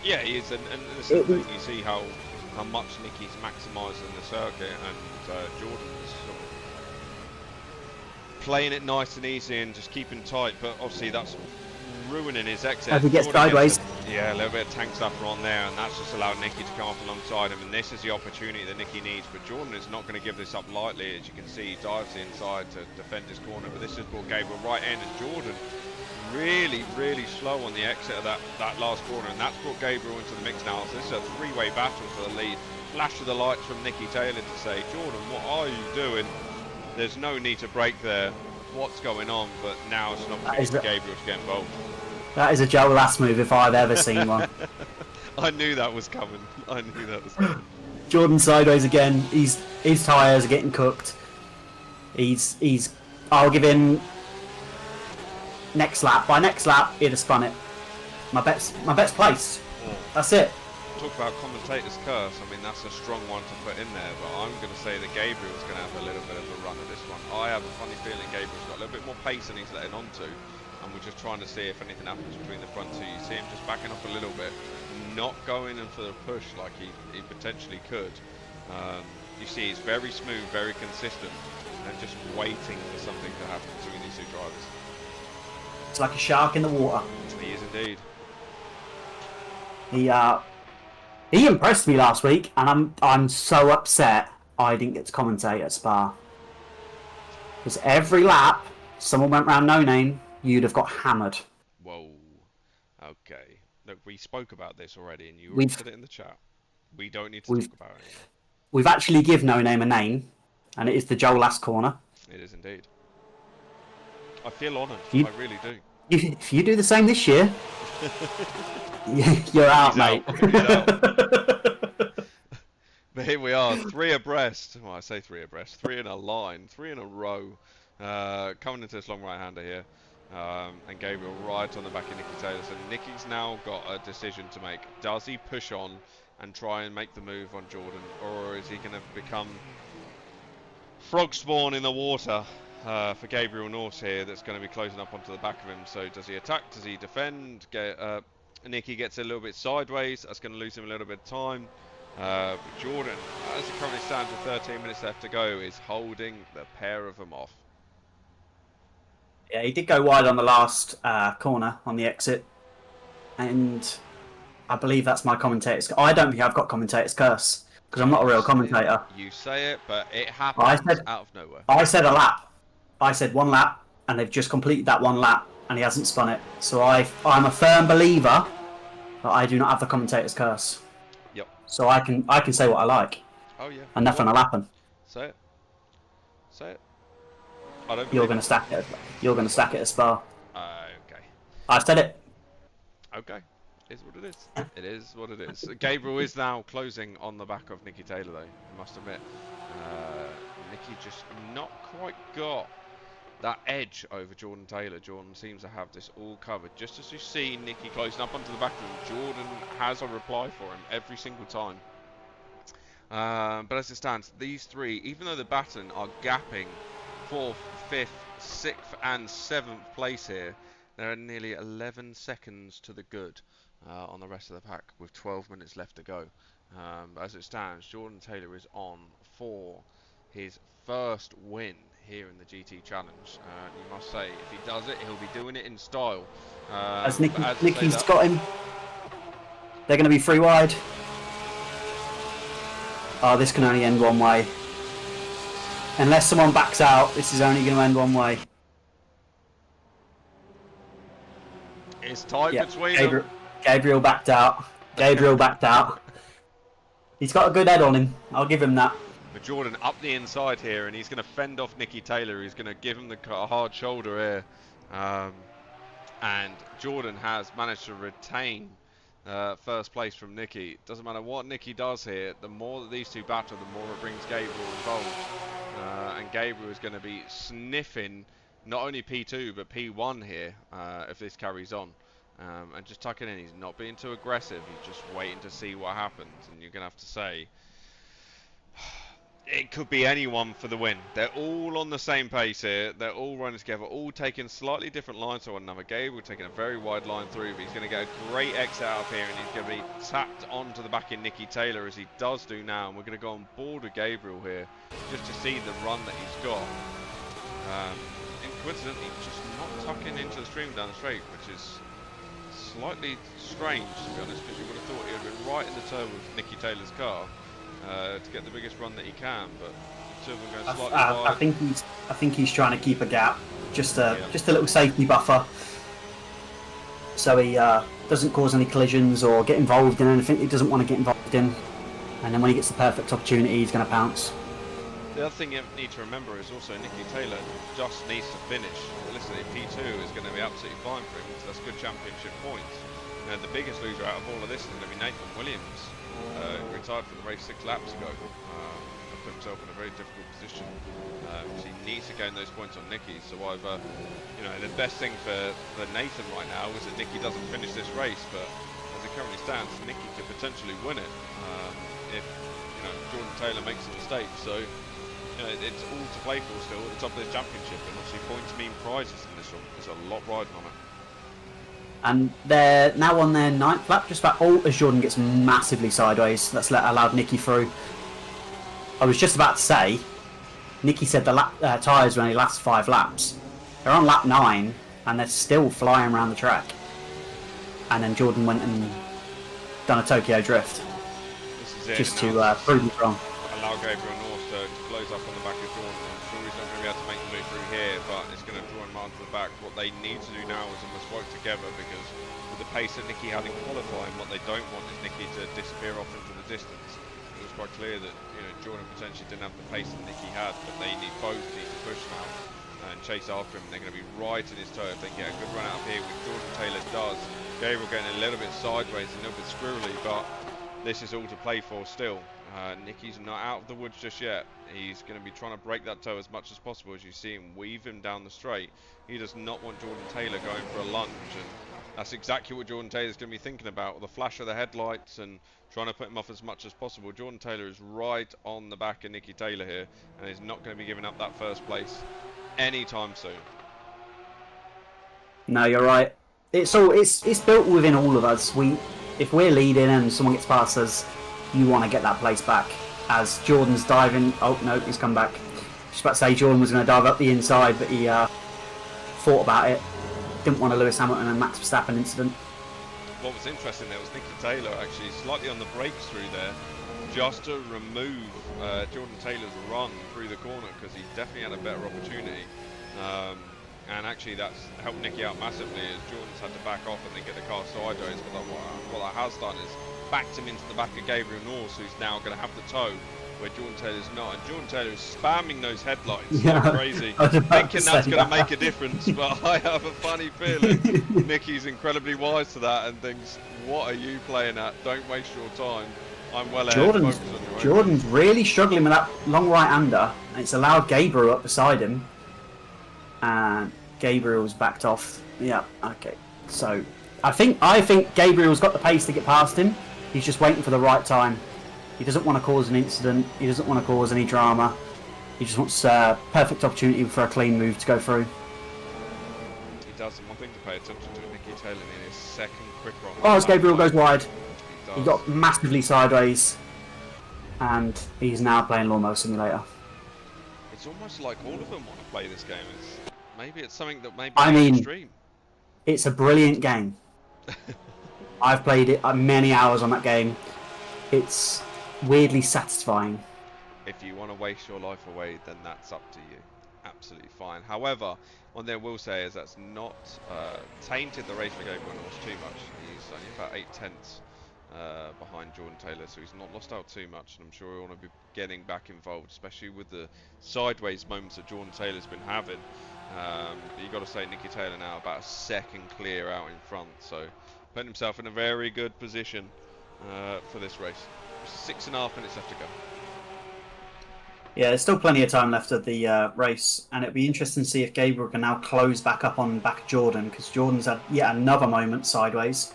Yeah, he is, and this is the thing, you see how much Nicky's maximising the circuit, and Jordan's sort of playing it nice and easy and just keeping tight, but obviously that's ruining his exit. As he gets Jordan sideways. Yeah, a little bit of tank stuffer on there, and that's just allowed Nicky to come up alongside him, and this is the opportunity that Nicky needs. But Jordan is not going to give this up lightly. As you can see, he dives inside to defend his corner, but this has brought Gabriel right in, and Jordan really slow on the exit of that last corner, and that's brought Gabriel into the mix now. So this is a three-way battle for the lead. Flash of the lights from Nicky Taylor to say, Jordan, what are you doing? There's no need to brake there. What's going on? But now it's an opportunity for Gabriel to get involved. That is a Joe Last move if I've ever seen one. I knew that was coming. Jordan sideways again. His tyres are getting cooked. I'll give him next lap. By next lap, he'd have spun it. My bet's placed. That's it. Talk about commentator's curse. I mean, that's a strong one to put in there, but I'm going to say that Gabriel's going to have a little bit of a run at this one. I have a funny feeling Gabriel's got a little bit more pace than he's letting on to, and we're just trying to see if anything happens between the front two. You see him just backing up a little bit, not going in for the push like he potentially could. You see he's very smooth, very consistent, and just waiting for something to happen between these two drivers. It's like a shark in the water. He is indeed. He impressed me last week, and I'm so upset I didn't get to commentate at Spa. Because every lap, someone went round No Name, you'd have got hammered. Whoa. Okay. Look, we spoke about this already, and you already put it in the chat. We don't need to talk about it anymore. We've actually given No Name a name, and it is the Joe Last corner. It is indeed. I feel honoured. I really do. If you do the same this year, you're out, He's mate. out. He's out. But here we are, 3 abreast. Well, I say 3 abreast, 3 in a line, 3 in a row. Coming into this long right-hander here. And Gabriel rides on the back of Nicky Taylor. So Nicky's now got a decision to make. Does he push on and try and make the move on Jordan? Or is he going to become frog spawn in the water for Gabriel Norse here, that's going to be closing up onto the back of him? So does he attack? Does he defend? Nicky gets a little bit sideways. That's going to lose him a little bit of time. But Jordan, as it currently stands with 13 minutes left to go, is holding the pair of them off. Yeah, he did go wide on the last corner on the exit, and I believe that's my commentator's. I don't think I've got commentator's curse because I'm not a real commentator. You say it, but it happens out of nowhere. I said a lap. I said 1 lap, and they've just completed that 1 lap, and he hasn't spun it. So I'm a firm believer that I do not have the commentator's curse. Yep. So I can say what I like. Oh yeah. And nothing will happen. Say it. Say it. I don't. You're going to stack it. You're going to stack it at Spa. Okay. I've said it. Okay. Is what it is. It is what it is. Gabriel is now closing on the back of Nicky Taylor, though. I must admit, Nicky just not quite got that edge over Jordan Taylor. Jordan seems to have this all covered. Just as you see Nicky closing up onto the back of him, Jordan has a reply for him every single time. But as it stands, these 3, even though the baton are gapping 4th, 5th, 6th and 7th place here, there are nearly 11 seconds to the good on the rest of the pack with 12 minutes left to go. As it stands, Jordan Taylor is on for his first win here in the GT Challenge. You must say, if he does it, he'll be doing it in style. As Nicky's got him. They're going to be 3 wide. Oh, this can only end one way. Unless someone backs out, this is only going to end one way. It's tight between them. Gabriel backed out. Gabriel backed out. He's got a good head on him. I'll give him that. But Jordan up the inside here, and he's going to fend off Nicky Taylor. He's going to give him the hard shoulder here. And Jordan has managed to retain first place from Nicky. Doesn't matter what Nicky does here, the more that these 2 battle, the more it brings Gabriel involved. And Gabriel is going to be sniffing not only P2 but P1 here if this carries on. And just tucking in, he's not being too aggressive, he's just waiting to see what happens. And you're going to have to say, it could be anyone for the win. They're all on the same pace here, they're all running together, all taking slightly different lines to one another. Gabriel taking a very wide line through, but he's going to get a great exit out of here, and he's going to be tapped onto the back in Nicky Taylor as he does do now. And we're going to go on board with Gabriel here, just to see the run that he's got. And coincidentally, just not tucking into the stream down the straight, which is slightly strange, to be honest, because you would have thought he would have been right in the turn with Nicky Taylor's car to get the biggest run that he can, but the 2 of them going slightly wide. I think he's trying to keep a gap, just a little safety buffer, so he doesn't cause any collisions or get involved in anything he doesn't want to get involved in. And then when he gets the perfect opportunity, he's going to pounce. The other thing you need to remember is also Nicky Taylor just needs to finish. Listen, P2 is going to be absolutely fine for him, so that's good championship points. You know, the biggest loser out of all of this is going to be Nathan Williams. Retired from the race 6 laps ago. And put himself in a very difficult position. So he needs to gain those points on Nicky. So either, you know, the best thing for Nathan right now is that Nicky doesn't finish this race, but as it currently stands, Nicky could potentially win it if, you know, Jordan Taylor makes a mistake. So it's all to play for still at the top of this championship, and obviously points mean prizes in this one. There's a lot riding on it. And they're now on their 9th lap, just about as Jordan gets massively sideways. That's allowed Nicky through. I was just about to say, Nicky said the tyres were only last 5 laps. They're on lap 9, and they're still flying around the track. And then Jordan went and done a Tokyo drift. This is it. Just to prove me wrong. Allow Gabriel Norse to close up on the back of Jordan. I'm sure he's not going to be able to make the move through here, but it's going to draw him onto the back. What they need to do now is almost work together, because with the pace that Nicky had in qualifying, what they don't want is Nicky to disappear off into the distance. It was quite clear that, you know, Jordan potentially didn't have the pace that Nicky had, but they both need to push now. and chase after him. They're going to be right in his toe if they can get a good run out of here, which Jordan Taylor does. Gabriel getting a little bit sideways, a little bit squirrely, but this is all to play for still. Nicky's not out of the woods just yet. He's going to be trying to break that toe as much as possible. As you see him weave him down the straight, he does not want Jordan Taylor going for a lunge, and that's exactly what Jordan Taylor's going to be thinking about, with the flash of the headlights and trying to put him off as much as possible. Jordan Taylor is right on the back of Nicky Taylor here, and is not going to be giving up that first place anytime soon. No, you're right. It's built within all of us. If we're leading and someone gets past us, you want to get that place back. As Jordan's diving, oh no, he's come back. Just about to say Jordan was going to dive up the inside, but he thought about it. Didn't want a Lewis Hamilton and Max Verstappen incident. What was interesting there was Nicky Taylor actually slightly on the brakes through there, just to remove Jordan Taylor's run through the corner, because he definitely had a better opportunity. And actually that's helped Nicky out massively, as Jordan's had to back off and then get the car sideways. But what that has done is backed him into the back of Gabriel Norris, who's now going to have the toe where Jordan Taylor's not. And Jordan Taylor is spamming those headlights like crazy, thinking that's going to make a difference. But I have a funny feeling Nicky's incredibly wise to that and thinks, what are you playing at? Don't waste your time. I'm well ahead. Jordan's really struggling with that long right-hander, and it's allowed Gabriel up beside him. And Gabriel's backed off. Yeah, okay. So I think Gabriel's got the pace to get past him. He's just waiting for the right time. He doesn't want to cause an incident. He doesn't want to cause any drama. He just wants a perfect opportunity for a clean move to go through. He does. And one thing to pay attention to, Nicky Taylor in his second quick run. Oh, as Gabriel goes wide. He got massively sideways. And he's now playing Lawnmower Simulator. It's almost like all of them want to play this game. Maybe it's something that extreme. It's a brilliant game. I've played it many hours on that game. It's weirdly satisfying. If you want to waste your life away, then that's up to you. Absolutely fine. However, one thing I will say is that's not tainted the race for Gabriel Norris too much. He's only about 8/10 behind Jordan Taylor, so he's not lost out too much, and I'm sure he'll want to be getting back involved, especially with the sideways moments that Jordan Taylor's been having. But you've got to say Nicky Taylor now about a second clear out in front, so putting himself in a very good position for this race. 6.5 minutes left to go. Yeah, there's still plenty of time left of the race, and it'll be interesting to see if Gabriel can now close back up on back of Jordan, because Jordan's had yet another moment sideways,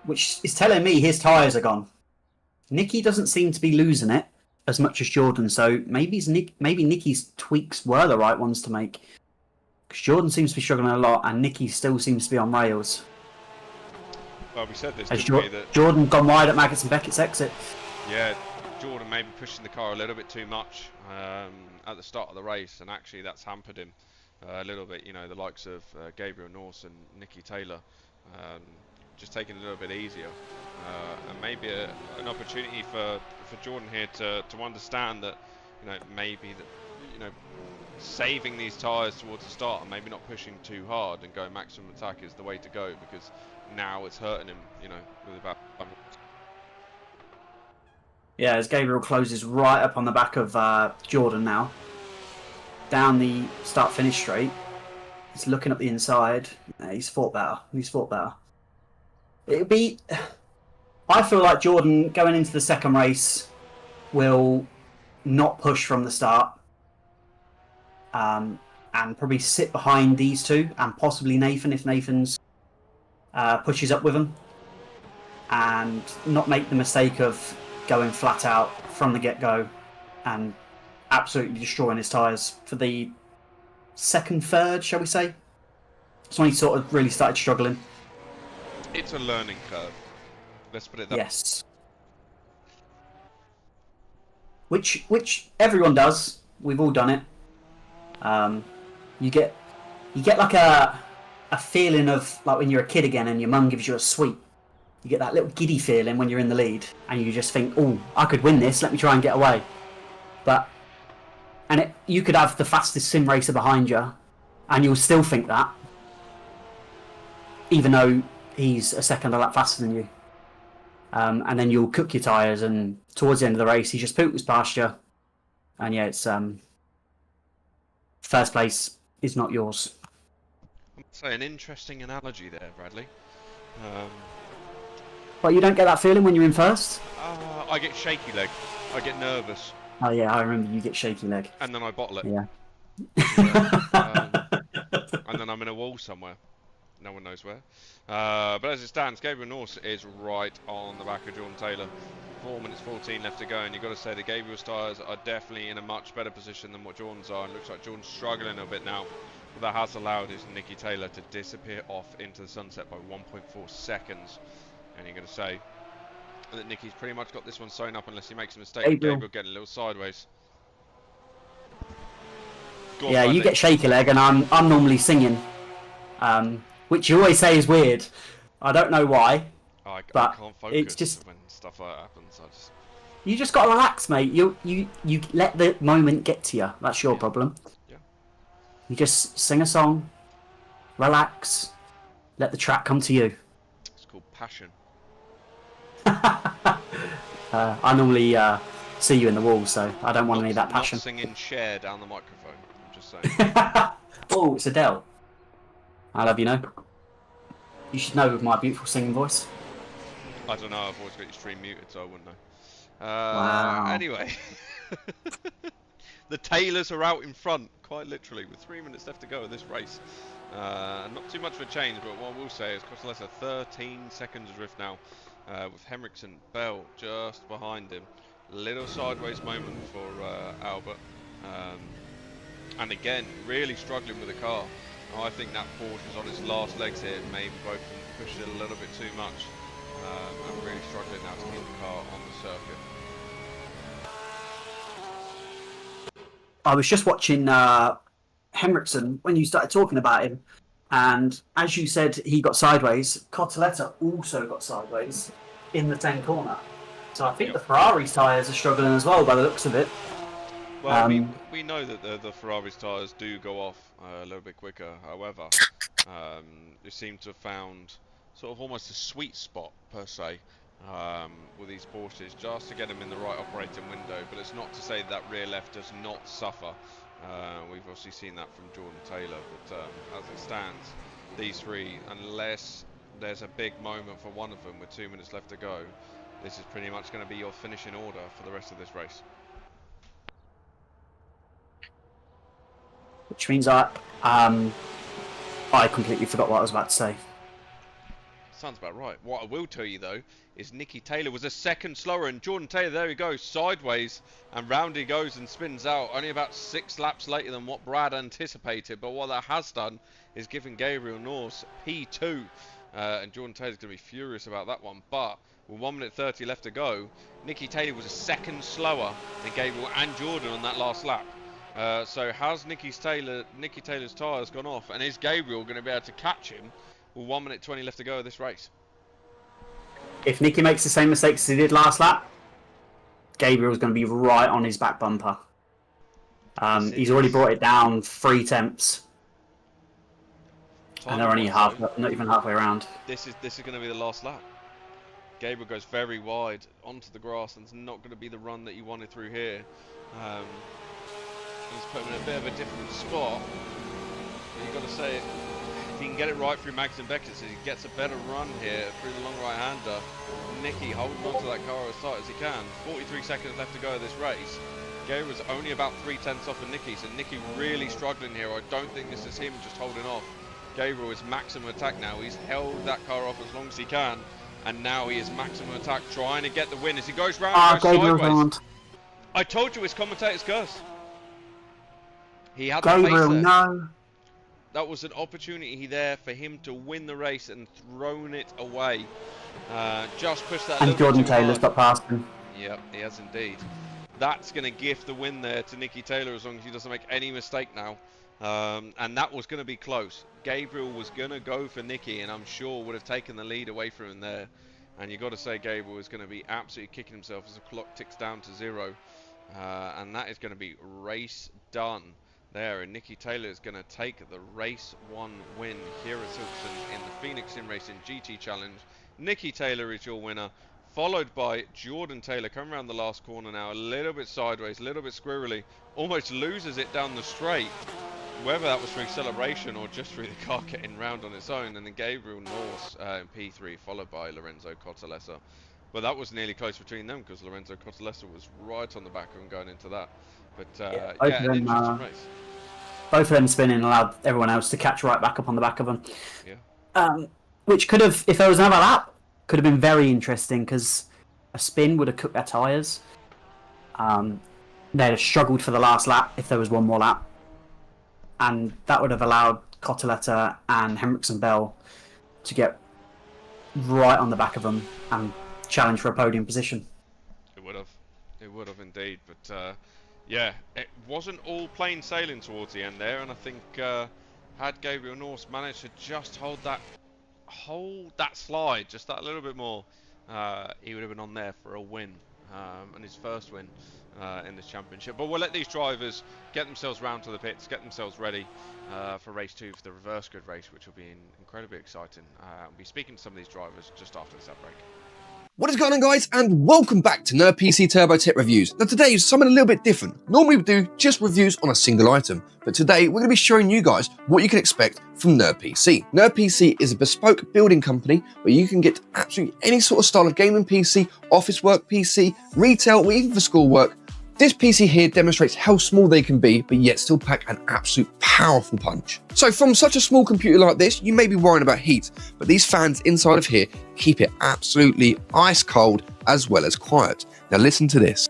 which is telling me his tyres are gone. Nicky doesn't seem to be losing it as much as Jordan, so maybe Nicky's tweaks were the right ones to make. Because Jordan seems to be struggling a lot, and Nicky still seems to be on rails. Well, we said this, Has didn't we? That Jordan gone wide at Maggots and Beckett's exit. Yeah, Jordan maybe pushing the car a little bit too much at the start of the race, and actually that's hampered him a little bit. You know, the likes of Gabriel Norris and Nicky Taylor just taking it a little bit easier, and maybe an opportunity for Jordan here to understand that, you know, maybe that, you know, saving these tyres towards the start and maybe not pushing too hard and going maximum attack is the way to go, because now it's hurting him, you know, with about. Yeah, as Gabriel closes right up on the back of Jordan now, down the start-finish straight. He's looking up the inside. He's fought better. It'll be. I feel like Jordan going into the second race will not push from the start, and probably sit behind these two and possibly Nathan if Nathan's pushes up with him, and not make the mistake of going flat out from the get-go and absolutely destroying his tyres for the second, third, shall we say? That's when he sort of really started struggling. It's a learning curve. Let's put it that way. Yes. Which everyone does. We've all done it. You get like a feeling of like when you're a kid again and your mum gives you a sweet. You get that little giddy feeling when you're in the lead and you just think, oh, I could win this, let me try and get away. You could have the fastest sim racer behind you and you'll still think that, even though he's a second a lap faster than you. And then you'll cook your tyres, and towards the end of the race he just pootles past you. And yeah, it's first place is not yours. So an interesting analogy there, Bradley. But you don't get that feeling when you're in first? I get shaky leg. I get nervous. Oh yeah, I remember you get shaky leg. And then I bottle it. Yeah. And then I'm in a wall somewhere. No one knows where. But as it stands, Gabriel Norse is right on the back of Jordan Taylor. 4 minutes 14 left to go, and you've got to say that Gabriel's tyres are definitely in a much better position than what Jordan's are. And looks like Jordan's struggling a bit now. What that has allowed is Nicky Taylor to disappear off into the sunset by 1.4 seconds. And you're going to say that Nicky's pretty much got this one sewn up unless he makes a mistake. Gabriel getting a little sideways. Go on, yeah, Bradley. You get shaky leg, and I'm normally singing, which you always say is weird. I don't know why. I but can't focus it's just when stuff like that happens. You just gotta relax, mate. You let the moment get to you. That's your problem. Yeah. You just sing a song, relax, let the track come to you. It's called passion. I normally see you in the wall, so I don't want any of that passion. Not singing Cher down the microphone. I'm just saying. Oh, it's Adele. I love you, know. You should know with my beautiful singing voice. I don't know. I've always got your stream muted, so I wouldn't know. Wow. Anyway, the Taylors are out in front, quite literally, with 3 minutes left to go of this race. Not too much of a change, but what I will say is Continental 13 seconds adrift now, with Henriksen, Bell just behind him. Little sideways moment for Albert, and again, really struggling with the car. I think that Porsche is on its last legs here. Maybe both of them pushed it a little bit too much. I'm really struggling now to keep the car on the circuit. I was just watching Henriksen when you started talking about him, and as you said, he got sideways. Cotoletta also got sideways in the 10 corner. So I think the Ferrari's tyres are struggling as well by the looks of it. Well, we know that the Ferrari's tyres do go off a little bit quicker. However, they seem to have found sort of almost a sweet spot per se with these Porsches, just to get them in the right operating window. But it's not to say that rear left does not suffer. We've obviously seen that from Jordan Taylor. But as it stands, these three, unless there's a big moment for one of them with 2 minutes left to go, this is pretty much going to be your finishing order for the rest of this race. Which means I completely forgot what I was about to say. Sounds about right. What I will tell you though is Nicky Taylor was a second slower, and Jordan Taylor, there he goes, sideways, and round he goes and spins out, only about 6 laps later than what Brad anticipated. But what that has done is given Gabriel Norse P2, and Jordan Taylor's going to be furious about that one. But with 1 minute 30 left to go, Nicky Taylor was a second slower than Gabriel and Jordan on that last lap. So has Nicky Taylor's tyres gone off, and is Gabriel going to be able to catch him with 1 minute 20 left to go of this race? If Nicky makes the same mistakes as he did last lap, Gabriel's going to be right on his back bumper. He's already brought it down 3 temps, and they're only not even halfway around. This is going to be the last lap. Gabriel goes very wide onto the grass, and it's not going to be the run that you wanted through here. He's put him in a bit of a different spot. You've got to say, if he can get it right through Max and Beckett, he gets a better run here through the long right-hander. Nicky holding onto that car as tight as he can. 43 seconds left to go of this race. Gabriel's only about 3/10 off of Nicky, so Nicky really struggling here. I don't think this is him just holding off. Gabriel is maximum attack now. He's held that car off as long as he can, and now he is maximum attack, trying to get the win as he goes round and goes sideways. I told you it's commentator's curse. He had the pace there. No. That was an opportunity there for him to win the race and thrown it away. Just pushed that. And Jordan Taylor's got past him. Yep, he has indeed. That's going to gift the win there to Nicky Taylor as long as he doesn't make any mistake now. And that was going to be close. Gabriel was going to go for Nicky, and I'm sure would have taken the lead away from him there. And you've got to say Gabriel is going to be absolutely kicking himself as the clock ticks down to 0. And that is going to be race done there, and Nicky Taylor is going to take the race 1 win here at Silverstone in the Phoenix Sim Racing GT Challenge. Nicky Taylor is your winner, followed by Jordan Taylor coming around the last corner now, a little bit sideways, a little bit squirrely, almost loses it down the straight, whether that was through celebration or just through the car getting round on its own, and then Gabriel Norse in P3 followed by Lorenzo Cottalessa. But that was nearly close between them because Lorenzo Cottalessa was right on the back of him going into that. But yeah, an interesting race. Both of them spinning allowed everyone else to catch right back up on the back of them. Yeah. Which could have, if there was another lap, could have been very interesting because a spin would have cooked their tyres. They'd have struggled for the last lap if there was one more lap. And that would have allowed Cottaletta and Henriksen Bell to get right on the back of them and challenge for a podium position. It would have. It would have indeed. But yeah, it wasn't all plain sailing towards the end there. And I think had Gabriel Norse managed to just hold that slide just that little bit more, he would have been on there for a win, and his first win in this championship. But we'll let these drivers get themselves round to the pits, get themselves ready for race 2, for the reverse grid race, which will be incredibly exciting. We'll be speaking to some of these drivers just after this break. What is going on, guys, and welcome back to Nerd PC Turbo Tech Reviews. Now today is something a little bit different. Normally we do just reviews on a single item, but today we're going to be showing you guys what you can expect from Nerd PC. Nerd PC is a bespoke building company where you can get absolutely any sort of style of gaming PC, office work PC, retail, or even for school work. This PC here demonstrates how small they can be, but yet still pack an absolute powerful punch. So from such a small computer like this, you may be worrying about heat, but these fans inside of here keep it absolutely ice cold as well as quiet. Now listen to this.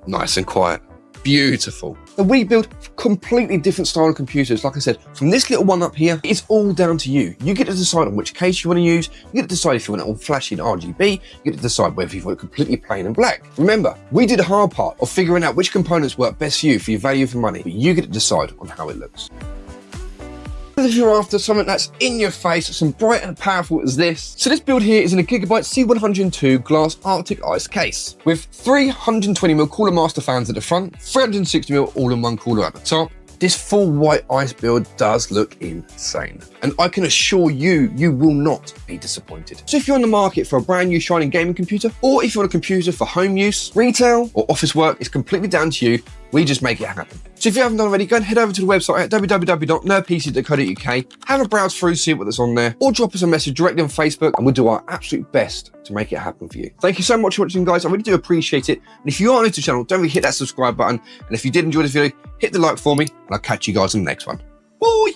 Nice and quiet. Beautiful. Now we build completely different style of computers. Like I said, from this little one up here, it's all down to you. You get to decide on which case you want to use. You get to decide if you want it all flashy and RGB. You get to decide whether you want it completely plain and black. Remember, we did the hard part of figuring out which components work best for you for your value for money, but you get to decide on how it looks. If you're after something that's in your face, some bright and powerful as this. So this build here is in a Gigabyte C102 glass Arctic Ice case with 320mm Cooler Master fans at the front, 360mm all-in-one cooler at the top. This full white ice build does look insane. And I can assure you, you will not be disappointed. So if you're on the market for a brand new shining gaming computer, or if you want a computer for home use, retail, or office work, it's completely down to you. We just make it happen. So if you haven't done already, go and head over to the website at www.nerdpc.co.uk, have a browse through, see what's on there, or drop us a message directly on Facebook, and we'll do our absolute best to make it happen for you. Thank you so much for watching, guys. I really do appreciate it. And if you are new to the channel, don't forget to hit that subscribe button. And if you did enjoy this video, hit the like for me, and I'll catch you guys in the next one. Bye!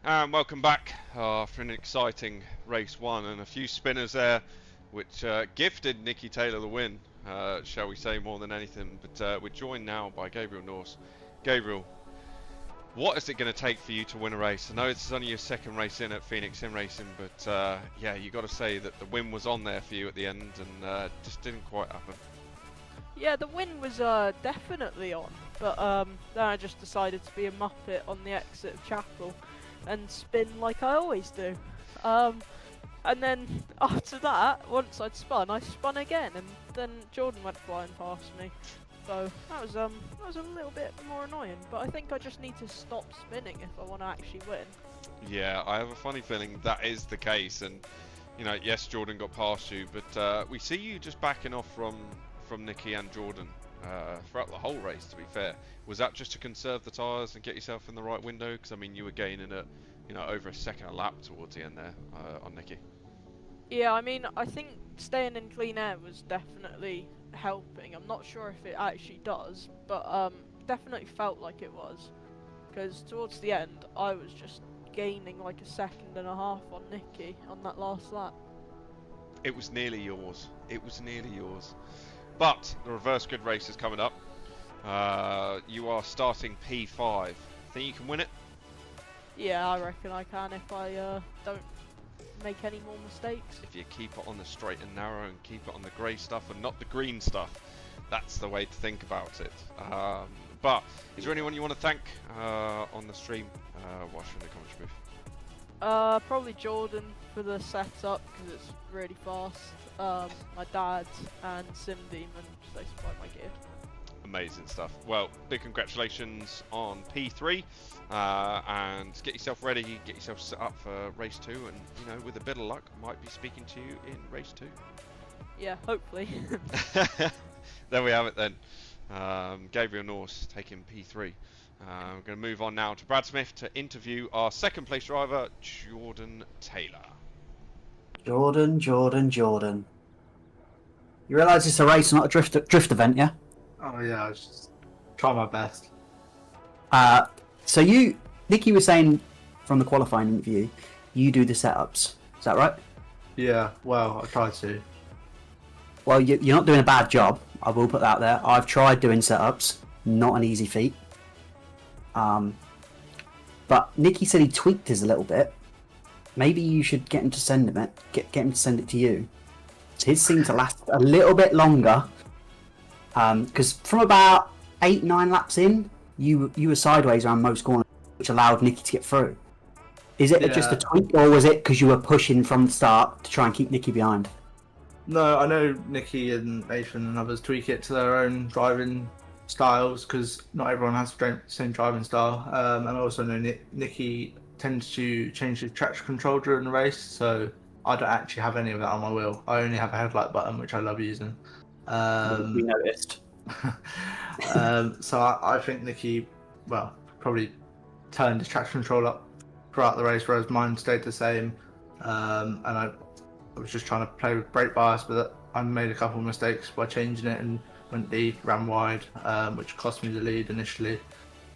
And welcome back after an exciting race 1 and a few spinners there which gifted Nicky Taylor the win, shall we say, more than anything. But we're joined now by Gabriel Norse. Gabriel, what is it going to take for you to win a race? I know it's only your second race in at Phoenix Sim Racing, but yeah, you got to say that the win was on there for you at the end and just didn't quite happen. Yeah, the win was definitely on, but then I just decided to be a muppet on the exit of Chapel and spin like I always do. And then after that, once I'd spun, I spun again, and then Jordan went flying past me. So that was a little bit more annoying, but I think I just need to stop spinning if I want to actually win. Yeah, I have a funny feeling that is the case, and you know, yes, Jordan got past you, but we see you just backing off from Nicky and Jordan throughout the whole race, to be fair. Was that just to conserve the tyres and get yourself in the right window? Because I mean, you were gaining at, you know, over a second a lap towards the end there on Nicky. Yeah, I mean, I think staying in clean air was definitely helping. I'm not sure if it actually does, but definitely felt like it was. Because towards the end, I was just gaining like a second and a half on Nicky on that last lap. It was nearly yours. It was nearly yours. But the reverse grid race is coming up. You are starting P5. Think you can win it? Yeah, I reckon I can if I don't make any more mistakes. If you keep it on the straight and narrow and keep it on the grey stuff and not the green stuff, that's the way to think about it. But is there anyone you want to thank on the stream whilst you're in the commentary booth? Probably Jordan for the setup because it's really fast. My dad and Sim Demon, they supply my gear. Amazing stuff. Well, big congratulations on P3, and get yourself ready, get yourself set up for race 2, and you know, with a bit of luck, I might be speaking to you in race 2. Yeah, hopefully. There we have it then. Gabriel Norse taking P3. We're going to move on now to Brad Smith to interview our second place driver, Jordan Taylor. Jordan. You realise it's a race, not a drift event, yeah? Oh yeah, I just try my best. So Nicky was saying from the qualifying interview, you do the setups. Is that right? Yeah, well, I try to. Well, you're not doing a bad job. I will put that out there. I've tried doing setups. Not an easy feat. But Nicky said he tweaked his a little bit. Maybe you should get him to send him it. Get him to send it to you. His seemed to last a little bit longer. Because from about 8-9 laps in, you were sideways around most corners, which allowed Nicky to get through. Is it just a tweak, or was it because you were pushing from the start to try and keep Nicky behind? No, I know Nicky and Nathan and others tweak it to their own driving styles because not everyone has the same driving style. And I also know Nicky tends to change the traction control during the race, so I don't actually have any of that on my wheel. I only have a headlight button, which I love using. We noticed. So I think Nicky, well, probably turned his traction control up throughout the race, whereas mine stayed the same. And I was just trying to play with brake bias, but I made a couple of mistakes by changing it and went lead, ran wide, which cost me the lead initially.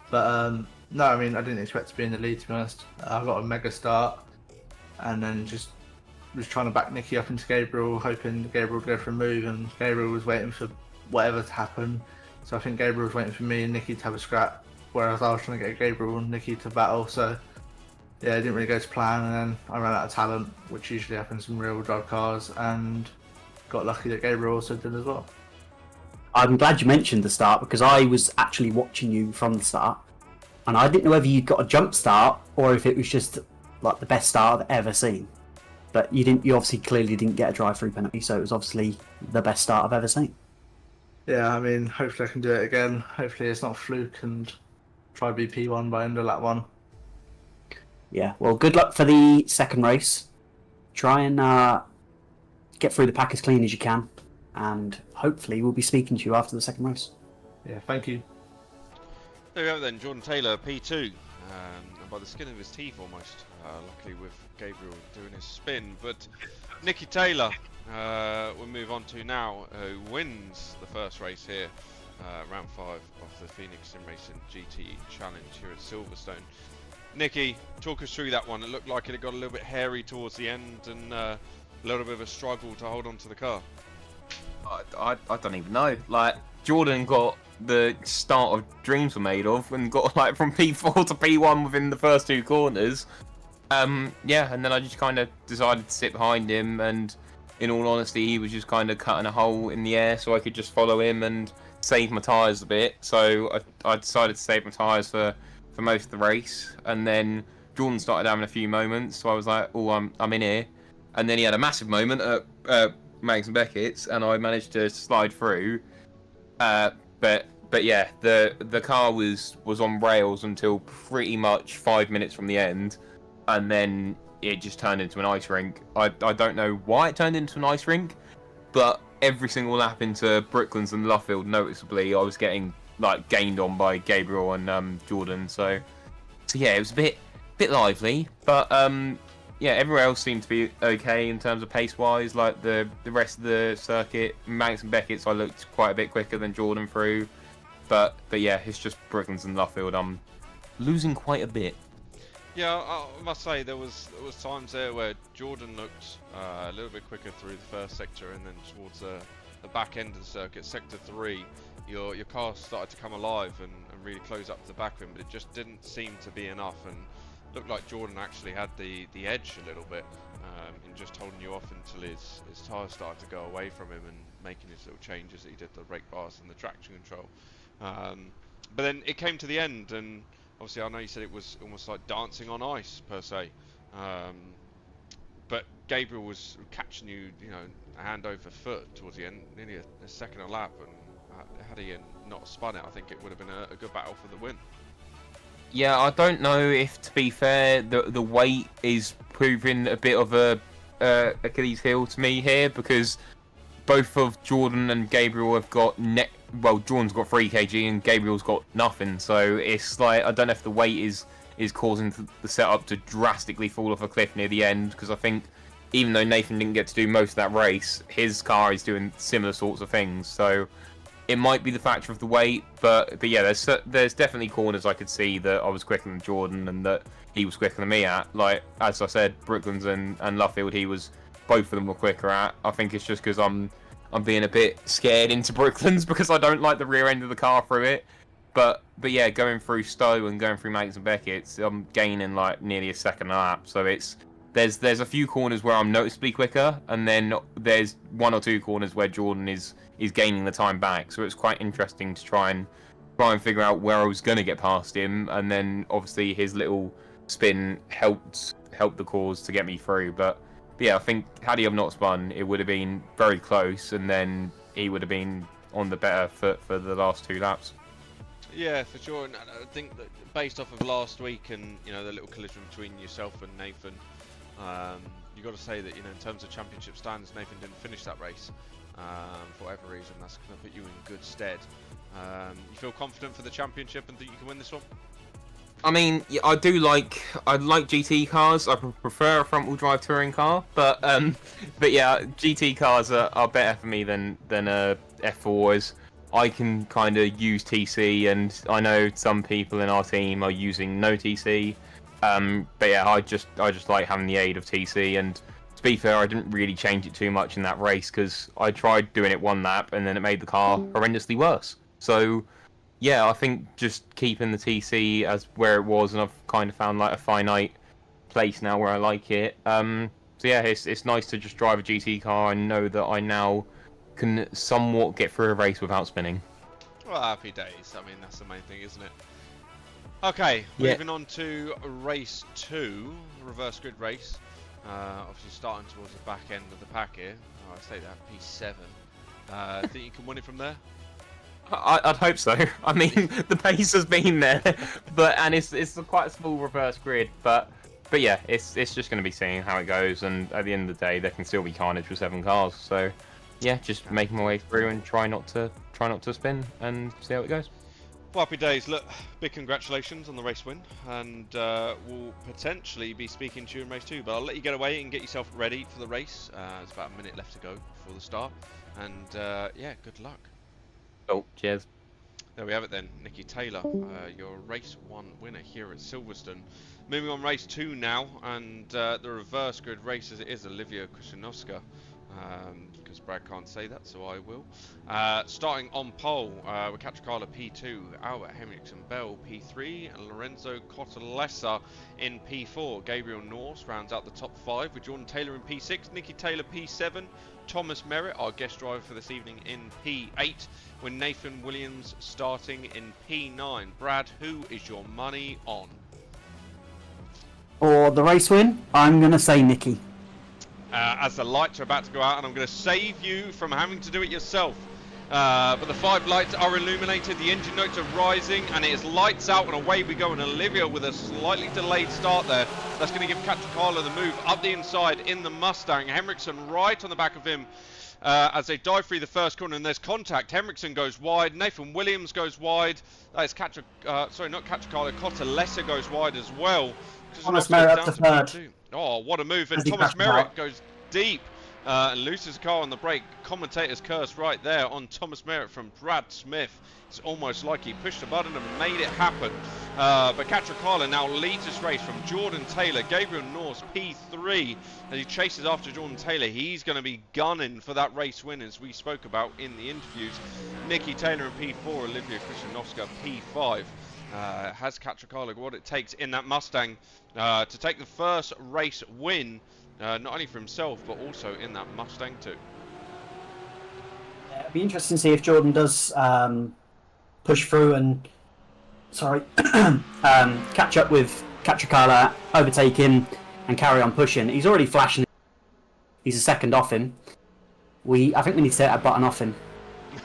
But no, I mean, I didn't expect to be in the lead, to be honest. I got a mega start and then just was trying to back Nicky up into Gabriel, hoping Gabriel would go for a move, and Gabriel was waiting for whatever to happen. So I think Gabriel was waiting for me and Nicky to have a scrap, whereas I was trying to get Gabriel and Nicky to battle. So yeah, it didn't really go to plan, and then I ran out of talent, which usually happens in real drive cars, and got lucky that Gabriel also did as well. I'm glad you mentioned the start because I was actually watching you from the start, and I didn't know whether you'd got a jump start or if it was just like the best start I've ever seen. But you didn't. You obviously clearly didn't get a drive-through penalty, so it was obviously the best start I've ever seen. Yeah, I mean, hopefully I can do it again. Hopefully it's not a fluke and try to be P1 by end of lap 1. Yeah, well, good luck for the second race. Try and get through the pack as clean as you can, and hopefully we'll be speaking to you after the second race. Yeah, thank you. There we go then, Jordan Taylor, P2, and by the skin of his teeth almost, luckily with Gabriel doing his spin. But Nicky Taylor, we'll move on to now, who wins the first race here, round 5 of the Phoenix Sim Racing GT Challenge here at Silverstone. Nicky, talk us through that one. It looked like it got a little bit hairy towards the end and a little bit of a struggle to hold on to the car. I don't even know. Like, Jordan got the start of dreams were made of and got like from P4 to P1 within the first 2 corners. Yeah, and then I just kind of decided to sit behind him, and in all honesty, he was just kind of cutting a hole in the air so I could just follow him and save my tyres a bit. So I decided to save my tyres for most of the race, and then Jordan started having a few moments, so I was like, oh, I'm in here. And then he had a massive moment at Mags and Beckett's, and I managed to slide through. But yeah, the car was on rails until pretty much 5 minutes from the end, and then it just turned into an ice rink. I don't know why it turned into an ice rink, but every single lap into Brooklands and Luffield, noticeably, I was getting like gained on by Gabriel and Jordan. So yeah, it was a bit lively, but yeah, everywhere else seemed to be okay in terms of pace wise. Like the rest of the circuit, Mags and Beckett's, I looked quite a bit quicker than Jordan through, but yeah, it's just Brooklands and Luffield I'm losing quite a bit. Yeah, I must say there was times there where Jordan looked a little bit quicker through the first sector, and then towards the back end of the circuit, sector 3, your car started to come alive and really close up to the back of him, but it just didn't seem to be enough, and looked like Jordan actually had the edge a little bit in just holding you off until his tyres started to go away from him and making his little changes that he did, the brake bars and the traction control. But then it came to the end, and obviously I know you said it was almost like dancing on ice per se, but Gabriel was catching you, hand over foot towards the end, nearly a second a lap, and had he not spun it, I think it would have been a good battle for the win. Yeah, I don't know if, to be fair, the weight is proving a bit of a Achilles heel to me here, because both of Jordan and Gabriel have got Jordan's got 3 kg and Gabriel's got nothing, so it's like I don't know if the weight is causing the setup to drastically fall off a cliff near the end, because I think even though Nathan didn't get to do most of that race, his car is doing similar sorts of things, so it might be the factor of the weight, but yeah, there's definitely corners I could see that I was quicker than Jordan and that he was quicker than me at. Like, as I said, Brooklands and Luffield, both of them were quicker at. I think it's just because I'm being a bit scared into Brooklands because I don't like the rear end of the car through it. But yeah, going through Stowe and going through Mates and Beckett's, I'm gaining like nearly a second a lap. So there's a few corners where I'm noticeably quicker, and then there's 1 or 2 corners where Jordan is gaining the time back. So it's quite interesting to try and figure out where I was going to get past him, and then obviously his little spin helped the cause to get me through. But yeah, I think had he have not spun, it would have been very close, and then he would have been on the better foot for the last 2 laps. Yeah, for sure. And I think that based off of last week and the little collision between yourself and Nathan, you got to say that in terms of championship stands, Nathan didn't finish that race for whatever reason. That's going to put you in good stead. You feel confident for the championship and think you can win this one? I mean, yeah, I like GT cars. I prefer a front-wheel drive touring car, but yeah, GT cars are better for me than F4s. I can kind of use TC, and I know some people in our team are using no TC. But yeah, I just like having the aid of TC, and to be fair, I didn't really change it too much in that race because I tried doing it 1 lap and then it made the car horrendously worse. So yeah, I think just keeping the TC as where it was, and I've kind of found like a finite place now where I like it. So yeah, it's nice to just drive a GT car and know that I now can somewhat get through a race without spinning. Well, happy days. I mean, that's the main thing, isn't it? Okay, moving on to race 2, reverse grid race. Obviously starting towards the back end of the pack here. I say that, P7. Think you can win it from there? I'd hope so. I mean, the pace has been there, and it's quite a small reverse grid, but yeah, it's just going to be seeing how it goes, and at the end of the day, there can still be carnage with 7 cars. So yeah, just making my way through and try not to spin and see how it goes. Well, happy days. Look, big congratulations on the race win, and we'll potentially be speaking to you in race 2, but I'll let you get away and get yourself ready for the race. There's about a minute left to go before the start, and yeah, good luck. Oh, cheers. There we have it then, Nicky Taylor, your race 1 winner here at Silverstone. Moving on race 2 now, and the reverse grid race as it is, Olivia Kusinowska. Because Brad can't say that, so I will. Starting on pole, with Catricala P2, Albert Henriksen Bell P3, and Lorenzo Cottalessa in P4. Gabriel Norse rounds out the top 5 with Jordan Taylor in P6, Nicky Taylor P7, Thomas Merritt, our guest driver for this evening, in P8, with Nathan Williams starting in P9. Brad, who is your money on? For the race win, I'm going to say Nicky. As the lights are about to go out, and I'm going to save you from having to do it yourself. But the 5 lights are illuminated, the engine notes are rising, and it is lights out, and away we go. And Olivia with a slightly delayed start there. That's going to give Catricala the move up the inside in the Mustang. Henriksen right on the back of him as they dive through the first corner, and there's contact. Henriksen goes wide, Nathan Williams goes wide. That's not Catricala, Cottalessa goes wide as well. Thomas Merritt up to 3rd. Oh, what a move. And Thomas Merritt goes deep and loses a car on the brake. Commentator's curse right there on Thomas Merritt from Brad Smith. It's almost like he pushed the button and made it happen. But Catricala now leads this race from Jordan Taylor. Gabriel Norse P3 as he chases after Jordan Taylor. He's going to be gunning for that race win, as we spoke about in the interviews. Nicky Taylor in P4, Olivia Krzyżanowska P5. Has Catricala what it takes in that Mustang to take the first race win, not only for himself but also in that Mustang too? It'd be interesting to see if Jordan does push through and catch up with Catricala, overtake him, and carry on pushing. He's already flashing. He's a second off him. I think we need to take that button off him.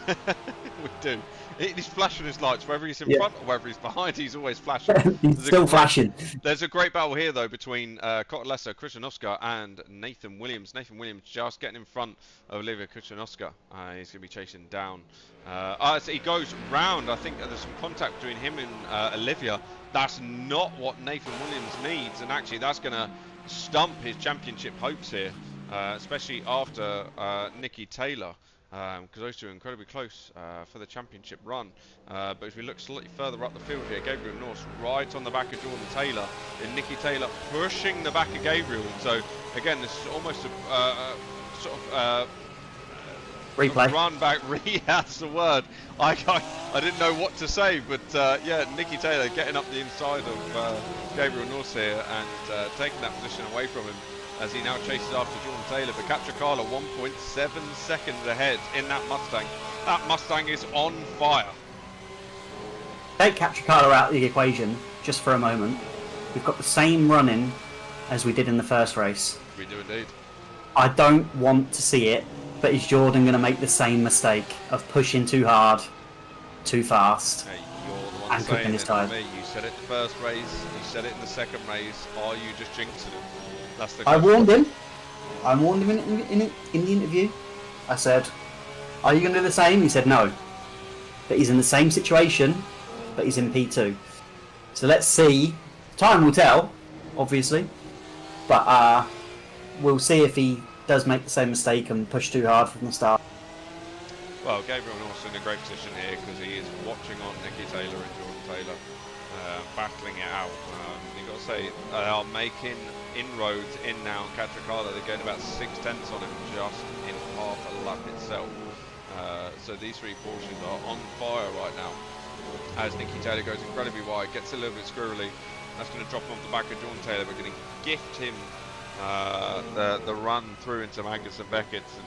We do. He's flashing his lights, whether he's in front or whether he's behind, he's always flashing. He's still flashing. There's a great battle here, though, between Kotalesa Krzyżanowska and Nathan Williams. Nathan Williams just getting in front of Olivia Krzyżanowska. He's going to be chasing down. So he goes round. I think there's some contact between him and Olivia. That's not what Nathan Williams needs, and actually that's going to stump his championship hopes here, especially after Nicky Taylor. Because those two are incredibly close for the championship run. But as we look slightly further up the field here, Gabriel Norse right on the back of Jordan Taylor, and Nicky Taylor pushing the back of Gabriel. So again, this is almost a Replay. Run back, that's the word. I didn't know what to say, but yeah, Nicky Taylor getting up the inside of Gabriel Norse here and taking that position away from him, as he now chases after Jordan Taylor. But Catricala 1.7 seconds ahead in that Mustang. That Mustang is on fire. Take Catricala out of the equation just for a moment. We've got the same running as we did in the first race. We do indeed. I don't want to see it, but is Jordan going to make the same mistake of pushing too hard, too fast, Hey, you're the one and cooking saying his it, time? not me. You said it the first race, you said it in the second race. Are you just jinxing it? That's the I question. warned him. I warned him in the interview. I said, "Are you going to do the same?" He said, "No." But he's in the same situation, but he's in P2. So let's see. Time will tell, obviously. But we'll see if he does make the same mistake and push too hard from the start. Well, Gabriel Norse in a great position here because he is watching on Nicky Taylor and Jordan Taylor battling it out. You've got to say, they are making inroads in now. Catricala, they're getting about 6/10 on him just in half a lap itself. So these three Porsches are on fire right now. As Nicky Taylor goes incredibly wide, gets a little bit squirrely. That's going to drop him off the back of Jordan Taylor. We're going to gift him the run through into Magnus and Beckett's, and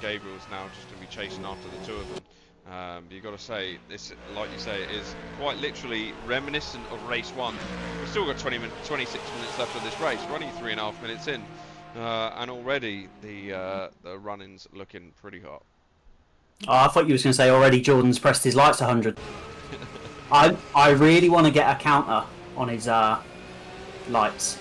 Gabriel's now just going to be chasing after the two of them. But you've got to say, this, like you say, is quite literally reminiscent of race one. We've still got 26 minutes left of this race. We're only 3.5 minutes in, and already the running's looking pretty hot. Oh, I thought you was going to say already Jordan's pressed his lights 100. I really want to get a counter on his lights.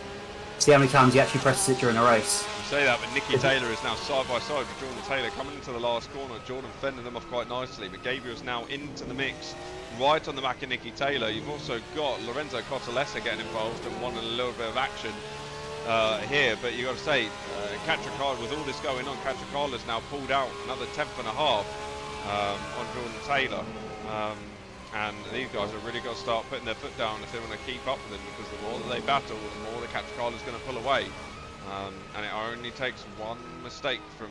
See how many times he actually presses it during a race. You say that, but Nicky Taylor is now side by side with Jordan Taylor coming into the last corner. Jordan fending them off quite nicely, but Gabriel's now into the mix, right on the back of Nicky Taylor. You've also got Lorenzo Cotalesa getting involved and wanting a little bit of action here, but you've got to say, Catricala, with all this going on, Catricala's now pulled out another 10.5 on Jordan Taylor. And these guys have really got to start putting their foot down if they want to keep up with them, because the more that they battle, the more the Catricala's going to pull away. And it only takes one mistake from